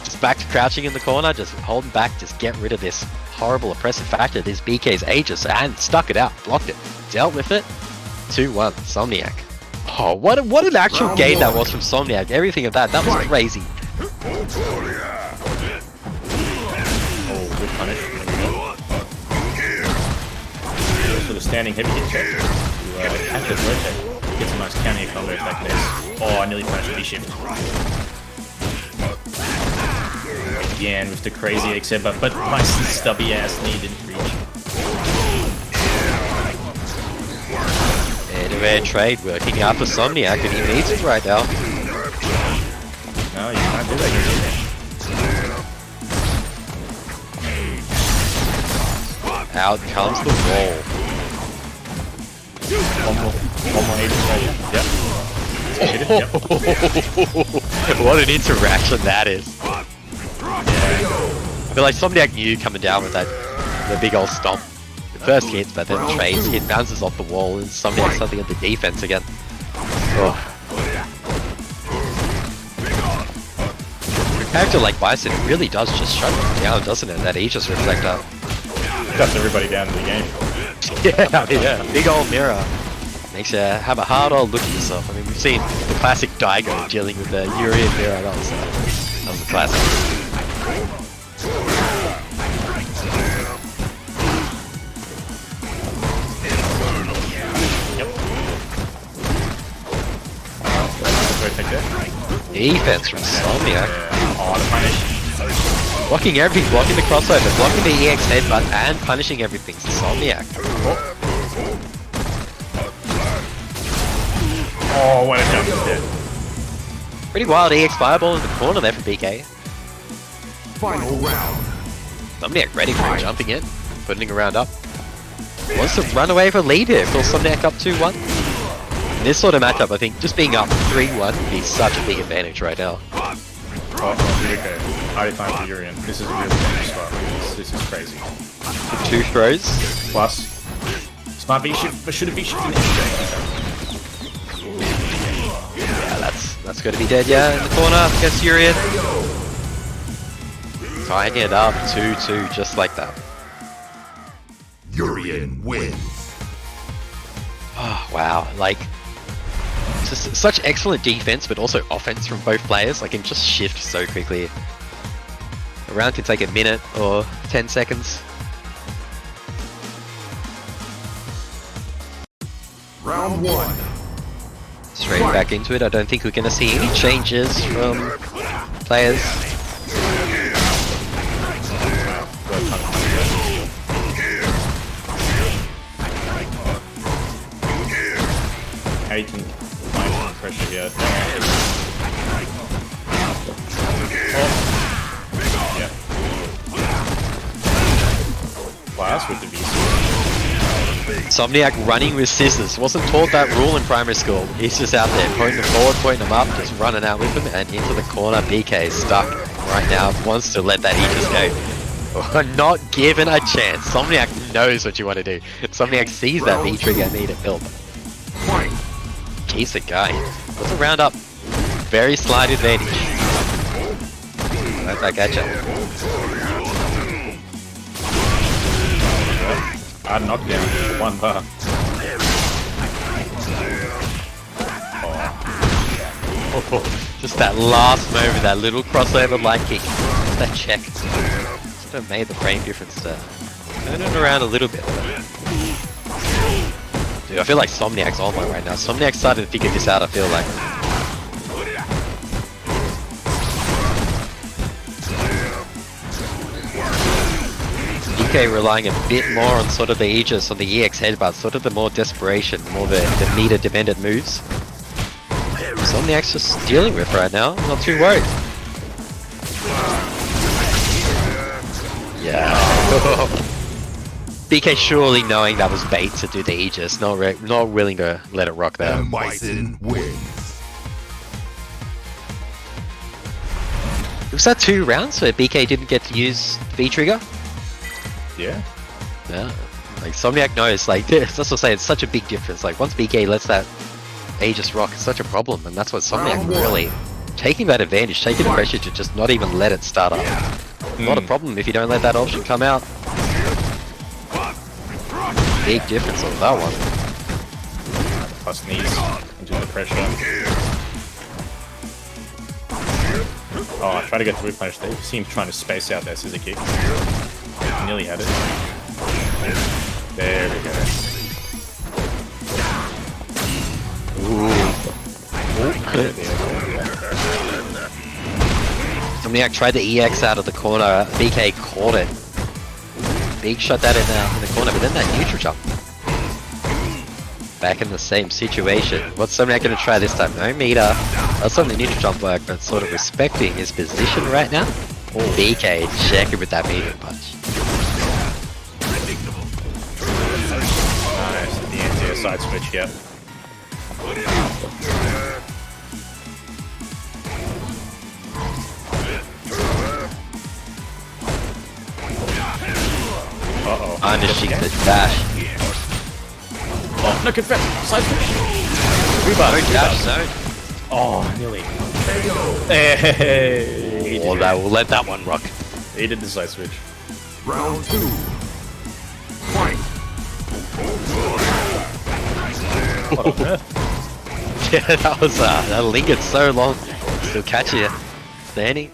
Just back to crouching in the corner, just holding back, just get rid of this horrible oppressive factor, this BK's Aegis, and stuck it out, blocked it, dealt with it. 2-1, Somniac. Oh, what an actual game that was from Somniac. Everything of that was crazy. Oh, good punish. Sort of standing heavy hit check. To catch it, rotate. Get some nice counter combo attack there. Oh, I nearly punished V-shift. Again with the crazy except but my stubby ass knee didn't reach. Air-to-air trade working out for Somniac and he needs it right now. No, you can't do that. Out comes the wall. One more Aegis right here. Yep. What an interaction that is. I feel like Somniac knew coming down with that the big old stomp. The first hit, but then trades, hit bounces off the wall, and Somniac something at the defense again. Oh. A character like Bison really does just shut them down, doesn't it? That Aegis reflector. Shuts everybody down in the game. Yeah, big old mirror. Makes you have a hard old look at yourself. I mean, we've seen the classic Daigo dealing with the Urian mirror. That was a classic. defense from Somniac. Oh, the punish. Blocking everything, blocking the crossover, blocking the EX headbutt, and punishing everything. Somniac. Oh, what a jump he's dead. Pretty wild EX fireball in the corner there for BK. Final round. Somniac ready for jumping in, putting a round up. Wants to run away for lead here, pulls Somniac up 2-1. In this sort of matchup, I think just being up 3-1 would be such a big advantage right now. Oh, here we go. Party time for Urian. This is a really dangerous spot. This is crazy. 2 throws. Plus, smart V shift, but should have V shifted Yeah, that's going to be dead, yeah, in the corner against Urian. Tying it up 2-2, just like that. Urian wins. Oh, wow, like, just such excellent defense, but also offense from both players. Like, can just shift so quickly. A round can take a minute or 10 seconds. Round 1. Straight back into it. I don't think we're going to see any changes from players. How you can find some pressure here. Oh. Yeah. Blast with the V. Somniac running with scissors. Wasn't taught that rule in primary school. He's just out there, pointing them forward, pointing them up, just running out with them, and into the corner. BK is stuck right now. Wants to let that Aegis go. Not given a chance. Somniac knows what you want to do. Somniac sees that V trigger and need it built. Keeps it going. Puts a round up. Very slight advantage. Right back at you. Hard knockdown. 1 bar. Oh, just that last moment, that little crossover light kick. That check. Sort of made the frame difference to turn it around a little bit. Dude, I feel like Somniac's on one right now. Somniac's starting to figure this out, I feel like. DK relying a bit more on sort of the Aegis, on the EX headbutt, sort of the more desperation, more the meter dependent moves. Somniac's just dealing with right now, not too worried. Yeah. BK surely knowing that was bait to do the Aegis, not willing to let it rock there. Bison wins. Was that 2 rounds where BK didn't get to use V-Trigger? Yeah. Yeah. Like, Somniac knows, like, that's what I say, it's such a big difference. Like, once BK lets that Aegis rock, it's such a problem, and that's what Somniac really... Taking that advantage, taking the pressure to just not even let it start up. Not a problem if you don't let that option come out. Big difference on that one. Plus knees into the pressure. Oh, I tried to get the replenish there. See him trying to space out that scissor kick. Nearly had it. There we go. Somniac tried the EX out of the corner, BK caught it. Big shot that in the corner, but then that neutral jump. Back in the same situation. What's Somniac going to try this time? No meter. That's on the neutral jump work, but sort of respecting his position right now. BK checking with that meter punch. Nice. The anti side switch, yep. Uh-oh. Punishing the dash. Oh, no confess! Side switch! Rebar! No dash zone. Oh, nearly. Hey! Oh, that will let that one rock. He did the side switch. Round 2. Fight. What on earth? Yeah, that lingered so long. Still catch you. Standing.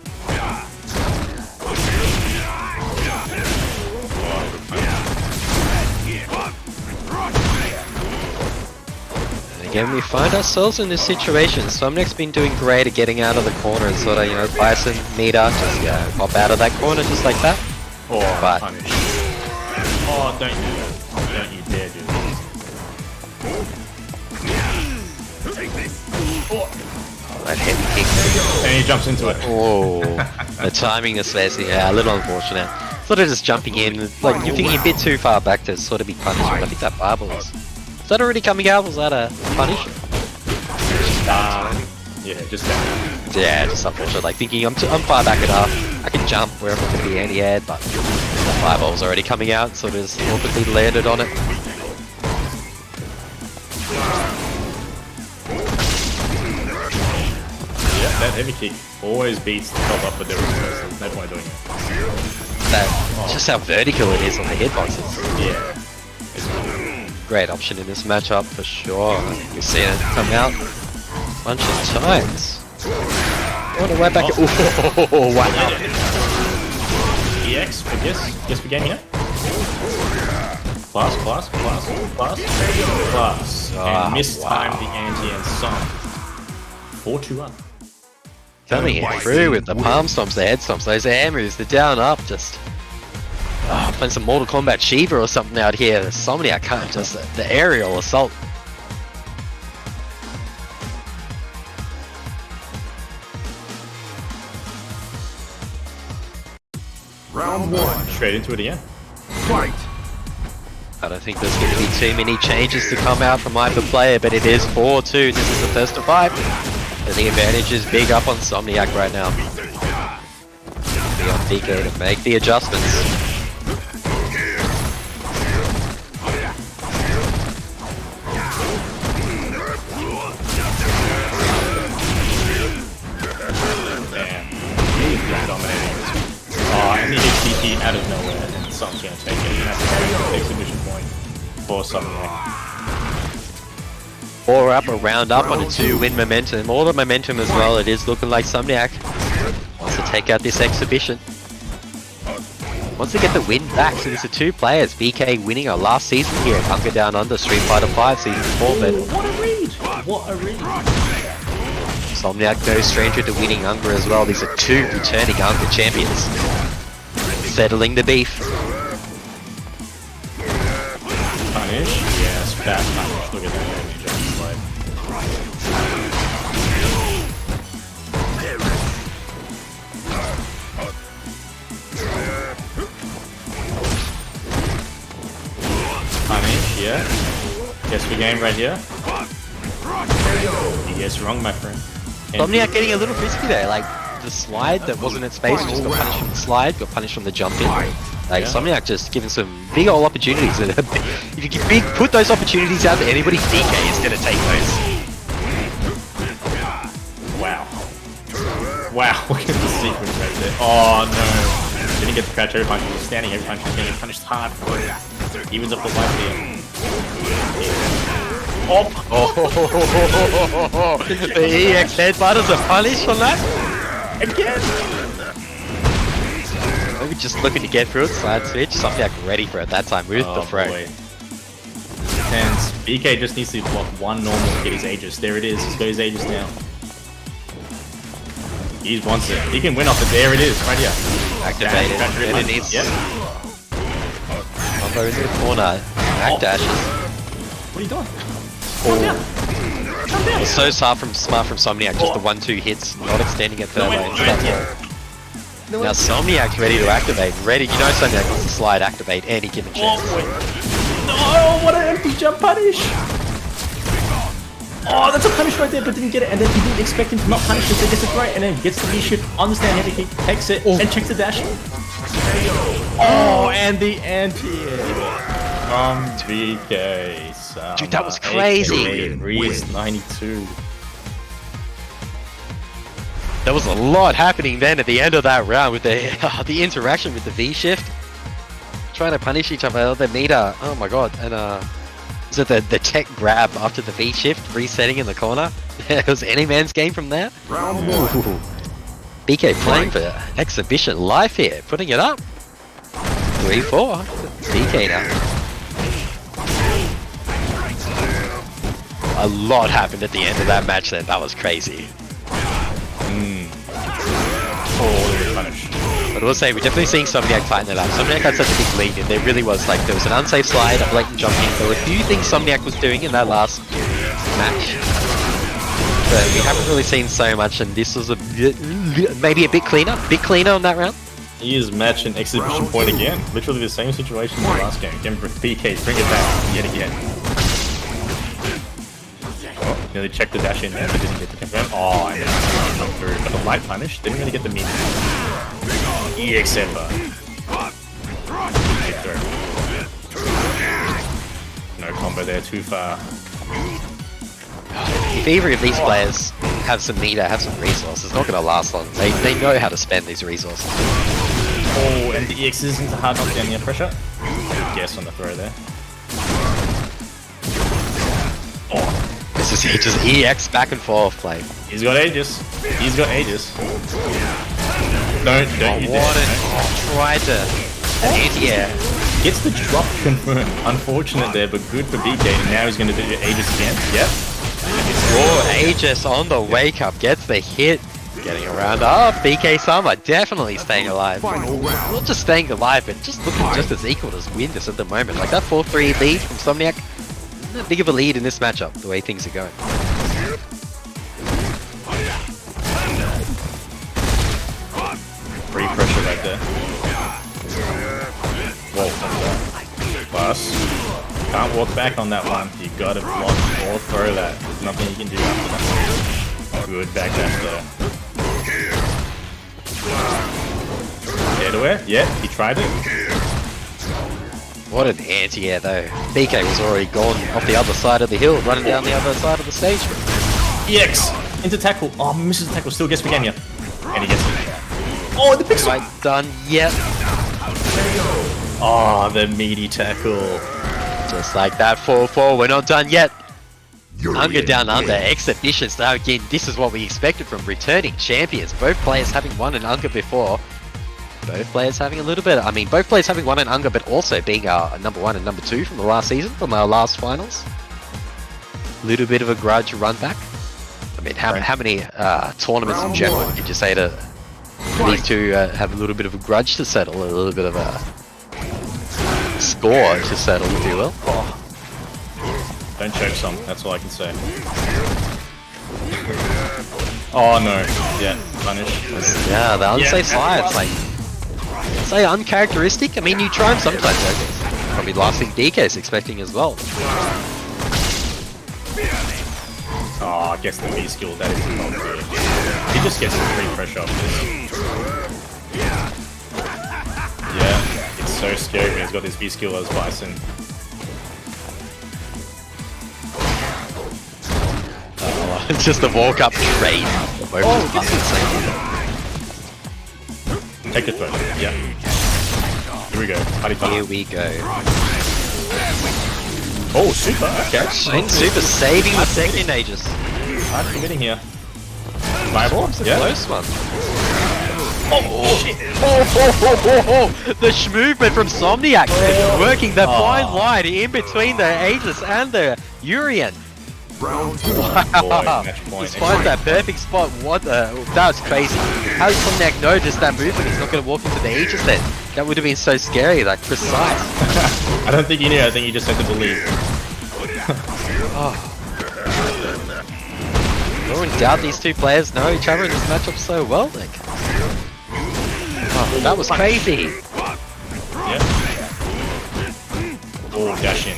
again, we find ourselves in this situation. Somniac's been doing great at getting out of the corner and sort of, you know, Bison, meter, just pop out of that corner just like that. Or But- punish. Oh, don't do that. Don't you dare do that. Oh, that heavy kick. And he jumps into it. Oh, the timing is basically, yeah, a little unfortunate. Sort of just jumping in, like you're thinking a bit too far back to sort of be punished. But I think that barbell is that already coming out? Was that a punish? Yeah, just that. Yeah, just unfortunate. Like thinking I'm far back enough, I can jump wherever it can be anti-air, but that fireball's already coming out, so it is awkwardly landed on it. Yeah, that heavy kick always beats the top up, but there was no point doing it. That just how vertical it is on the hitboxes. Yeah. Great option in this matchup for sure. You've seen it come out a bunch of times. Oh, the way back. Oh, wow. EX for guess for game here. Plus. And mistimed the anti and some. 4-2-1. Coming in through with the palm stomps, the head stomps, those air moves, the down up, just playing some Mortal Kombat Shiva or something out here. There's so many I can't just the aerial assault. Round 1. Straight into it again. Fight. I don't think there's going to be too many changes to come out from either player, but it is 4-2. This is the first of 5. And the advantage is big up on Somniac right now. Be on DK to make the adjustments. Damn. He's been dominating. Oh, and he hits DP out of nowhere, and then Som's gonna take it. He's gonna have to go for the exhibition point for Somniac. 4 up, a round up on a 2-win momentum. All the momentum as well. It is looking like Somniac wants to take out this exhibition. Wants to get the win back. So there's the 2 players. BK winning our last season here at UNGA Down Under Street Fighter 5 season 4. But What a read! What a read! Somniac no stranger to winning UNGA as well. These are 2 returning UNGA champions. Settling the beef. Punish? Yes, fast punish. Look at that damage on the slide. Punish, yeah. Guess we game right here. You guessed wrong, my friend. Somniac getting a little frisky there. Like the slide that wasn't in space just got punished from the slide, got punished from the jump in. Like Yeah. Somniac just giving some big old opportunities. If you can put those opportunities out to anybody, DK is going to take those. Wow. Wow, look at the sequence right there. Oh no. Didn't get to crouch every punch, he was standing every punch, he was getting punished hard. Evens up the life here. Oh! The EX headbutt is a punish on that. Again! Maybe just looking to get through it, slide switch. Somniac ready for it that time with the throw. Boy. And BK just needs to block one normal to get his Aegis. There it is, he's got his Aegis now. He wants it. He can win off it. There it is, right here. Activated. Dash, And it needs Yep. combo in the corner. Back dashes. What are you doing? It's so smart from Somniac, just the 1-2 hits, not extending it further into that wall. Now Somniac's ready to activate. Ready, you know Somniac wants to slide activate any given chance. No, what an empty jump punish! Oh, that's a punish right there, but didn't get it, and then he didn't expect him to not punish it, so gets it right, and then gets the V-shift, understand heavy kick, takes it, and checks the dash. Oh, and the anti-air from BK. Dude, that was crazy. Reese 92. There was a lot happening then at the end of that round with the the interaction with the V-shift. Trying to punish each other, the meter, oh my god, and is it the tech grab after the V-shift, resetting in the corner? It was any man's game from there. Round 1. BK playing for exhibition life here, putting it up. 3-4, BK now. A lot happened at the end of that match then. That was crazy. Oh, punish. But I will say, we're definitely seeing Somniac tighten it up. Somniac had such a big lead, and there really was, like, there was an unsafe slide, a blatant jumping. There were a few things Somniac was doing in that last match. But we haven't really seen so much, and this was a bit, maybe a bit cleaner on that round. He is match and exhibition point again. Literally the same situation in the last game. Again, PK, bring it back yet again. Oh, nearly checked the dash in there, but didn't get the confirm. Oh, and then come through. But the light punish didn't really get the meat. EX Ember. No combo there, too far. If either of these players have some meter, have some resources, it's not going to last long. They know how to spend these resources. Oh, and the EX isn't a hard knockdown near pressure. Good guess on the throw there. Oh, This is just EX back and forth play. he's got Aegis. He's got Aegis. Don't you dare. Oh, tried to anti-air. Gets the drop confirmed. Unfortunate there, but good for BK. And now he's going to do Aegis again. Yep. Oh, Aegis on the wake up, gets the hit. Getting around. Oh, BK Sama definitely staying alive. Final round. Not just staying alive, but just looking just as equal as Windus at the moment. Like that 4-3 lead from Somniac, not that big of a lead in this matchup, the way things are going. Free pressure right there. Whoa. Plus, can't walk back on that one. You gotta block or throw that. There's nothing you can do after that. Good backdash there. Air-to-air? Yeah, he tried it. What an anti-air though. BK was already gone off the other side of the hill, running down the other side of the stage. EX! Into tackle. Oh, misses the tackle. Still gets Begamia. And he gets it. Oh, the pixel! Quite done yet. Oh, the meaty tackle. Just like that 4-4, we're not done yet. UNGA down under, exhibitions. Now again, this is what we expected from returning champions. Both players having won an UNGA before. Both players having a little bit, both players having won an UNGA, but also being our number 1 and number 2 from the last season, from our last finals. Little bit of a grudge run back. I mean, how many tournaments in general did you say to these two have a little bit of a grudge to settle, a little bit of a score to settle, if you will? Oh. Don't choke some, that's all I can say. Oh no, yeah, punish. Yeah, the unsafe slides, like, say uncharacteristic. I mean, you try them sometimes, I guess. Probably the last thing DK's expecting as well. Oh, I guess the V skill, that is not good. He just gets some free pressure off this. Yeah, it's so scary when he's got this V skill as Bison. It's just a walk up trade. Take the throw, yeah. Here we go, party time. Here we go. Oh, super, okay. Shane Super saving the second Aegis. Hard committing here. Fireball? Yeah. Close one. Oh, shit. Oh, the movement from Somniac, working the fine line in between the Aegis and the Urian. Round 2. Wow, match point. just find that perfect spot. What the? That was crazy. How did Somniac know just that movement? He's not going to walk into the Aegis then. That would have been so scary, like precise. I don't think you knew, I think you just had to believe. No one doubt these two players know each other in this matchup so well. Like, oh, that was crazy. Yeah. Oh, dash in.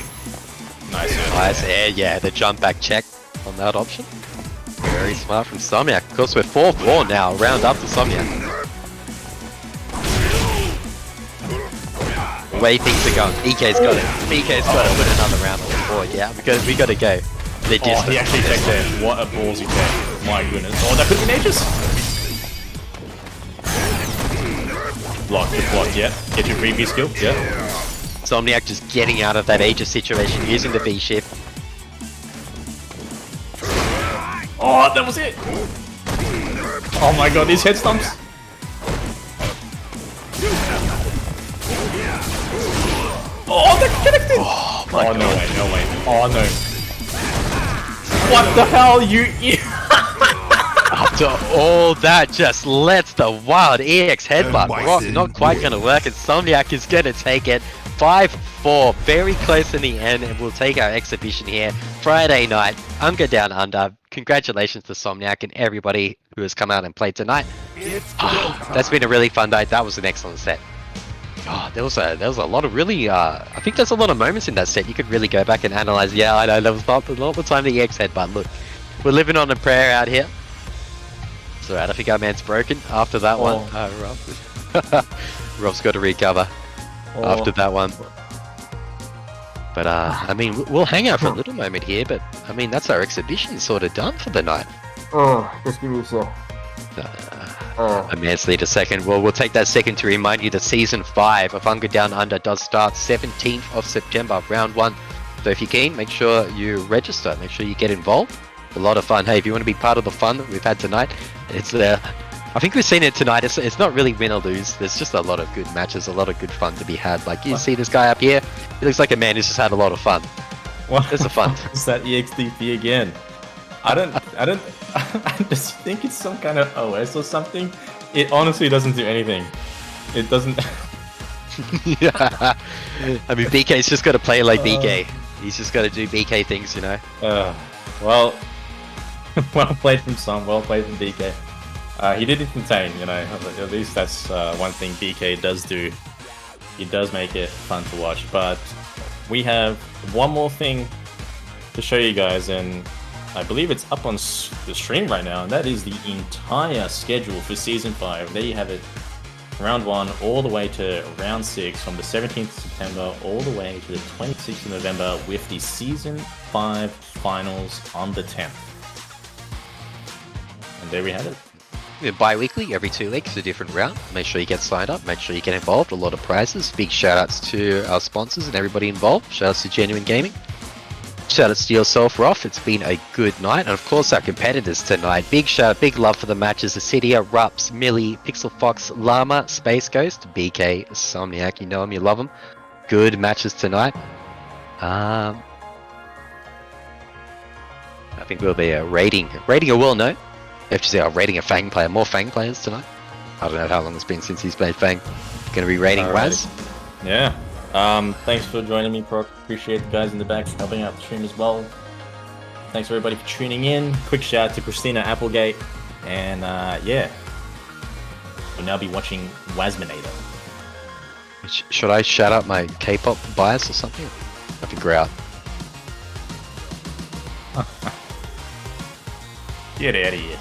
Nice. Nice air, yeah, the jump back check on that option. Very smart from Somniac. Of course, we're 4-4 now, round up to Somniac. The way things are going, EK's got it. EK's got to put another round on the board, yeah, we got to go. They're Oh, he actually checked there. What a ballsy check. My goodness. Oh, that could have been Aegis. Block, good block, yeah. Get your free V skill, yeah. Somniac just getting out of that Aegis situation, using the V shift. Oh, that was it. Oh my god, these head stumps. Oh, they're connected. Oh, no way, no way. Oh, no. What the hell? You After all that, just lets the wild EX headbutt rock. Not quite going to work. Insomniac is going to take it 5-4. Very close in the end, and we'll take our exhibition here. Friday night, UNGA Down Under. Congratulations to Somniac and everybody who has come out and played tonight. That's been a really fun night. That was an excellent set. Oh, there was a lot of really, I think there's a lot of moments in that set you could really go back and analyze. Yeah, I know, there was not the time the EX headbutt. Look, we're living on a prayer out here. It's alright, I think our man's broken after that one. Rob. Rob's got to recover after that one. But, I mean, we'll hang out for a little moment here, but, I mean, that's our exhibition sort of done for the night. Just give me a sec. A man's lead a second. Well, we'll take that second to remind you that Season 5 of UNGA Down Under does start 17th of September, round 1. So if you're keen, make sure you register, make sure you get involved. A lot of fun. Hey, if you want to be part of the fun that we've had tonight, it's I think we've seen it tonight. It's not really win or lose. There's just a lot of good matches, a lot of good fun to be had. Like you see this guy up here, he looks like a man who's just had a lot of fun. What? There's a fun. Is that EXDP again? I just think it's some kind of OS or something. It honestly doesn't do anything. It doesn't. Yeah. I mean, BK's just got to play like BK. He's just got to do BK things, you know. Well, well played from Som. Well played from BK. He did it contain, you know. At least that's one thing BK does do. He does make it fun to watch. But we have one more thing to show you guys, and I believe it's up on the stream right now, and that is the entire schedule for Season 5. There you have it. Round 1 all the way to Round 6 from the 17th of September all the way to the 26th of November with the Season 5 finals on the 10th. And there we have it. We're bi-weekly, every 2 weeks, a different round. Make sure you get signed up, make sure you get involved. A lot of prizes. Big shout outs to our sponsors and everybody involved. Shout outs to Genuine Gaming. Shout outs to yourself, Roth. It's been a good night. And of course, our competitors tonight. Big shout out, big love for the matches. Acidia, Rups, Millie, Pixel Fox, Llama, Space Ghost, BK, Somniac. You know them, you love them. Good matches tonight. I think we'll be rating a world note. FGC are rating a Fang player. More Fang players tonight. I don't know how long it's been since he's played Fang. Gonna be rating Waz. Yeah. Thanks for joining me, Proc. Appreciate the guys in the back for helping out the stream as well. Thanks everybody for tuning in. Quick shout out to Christina Applegate. And yeah. We'll now be watching Wazminator. Should I shout out my K-pop bias or something? I figure out. Get out of here.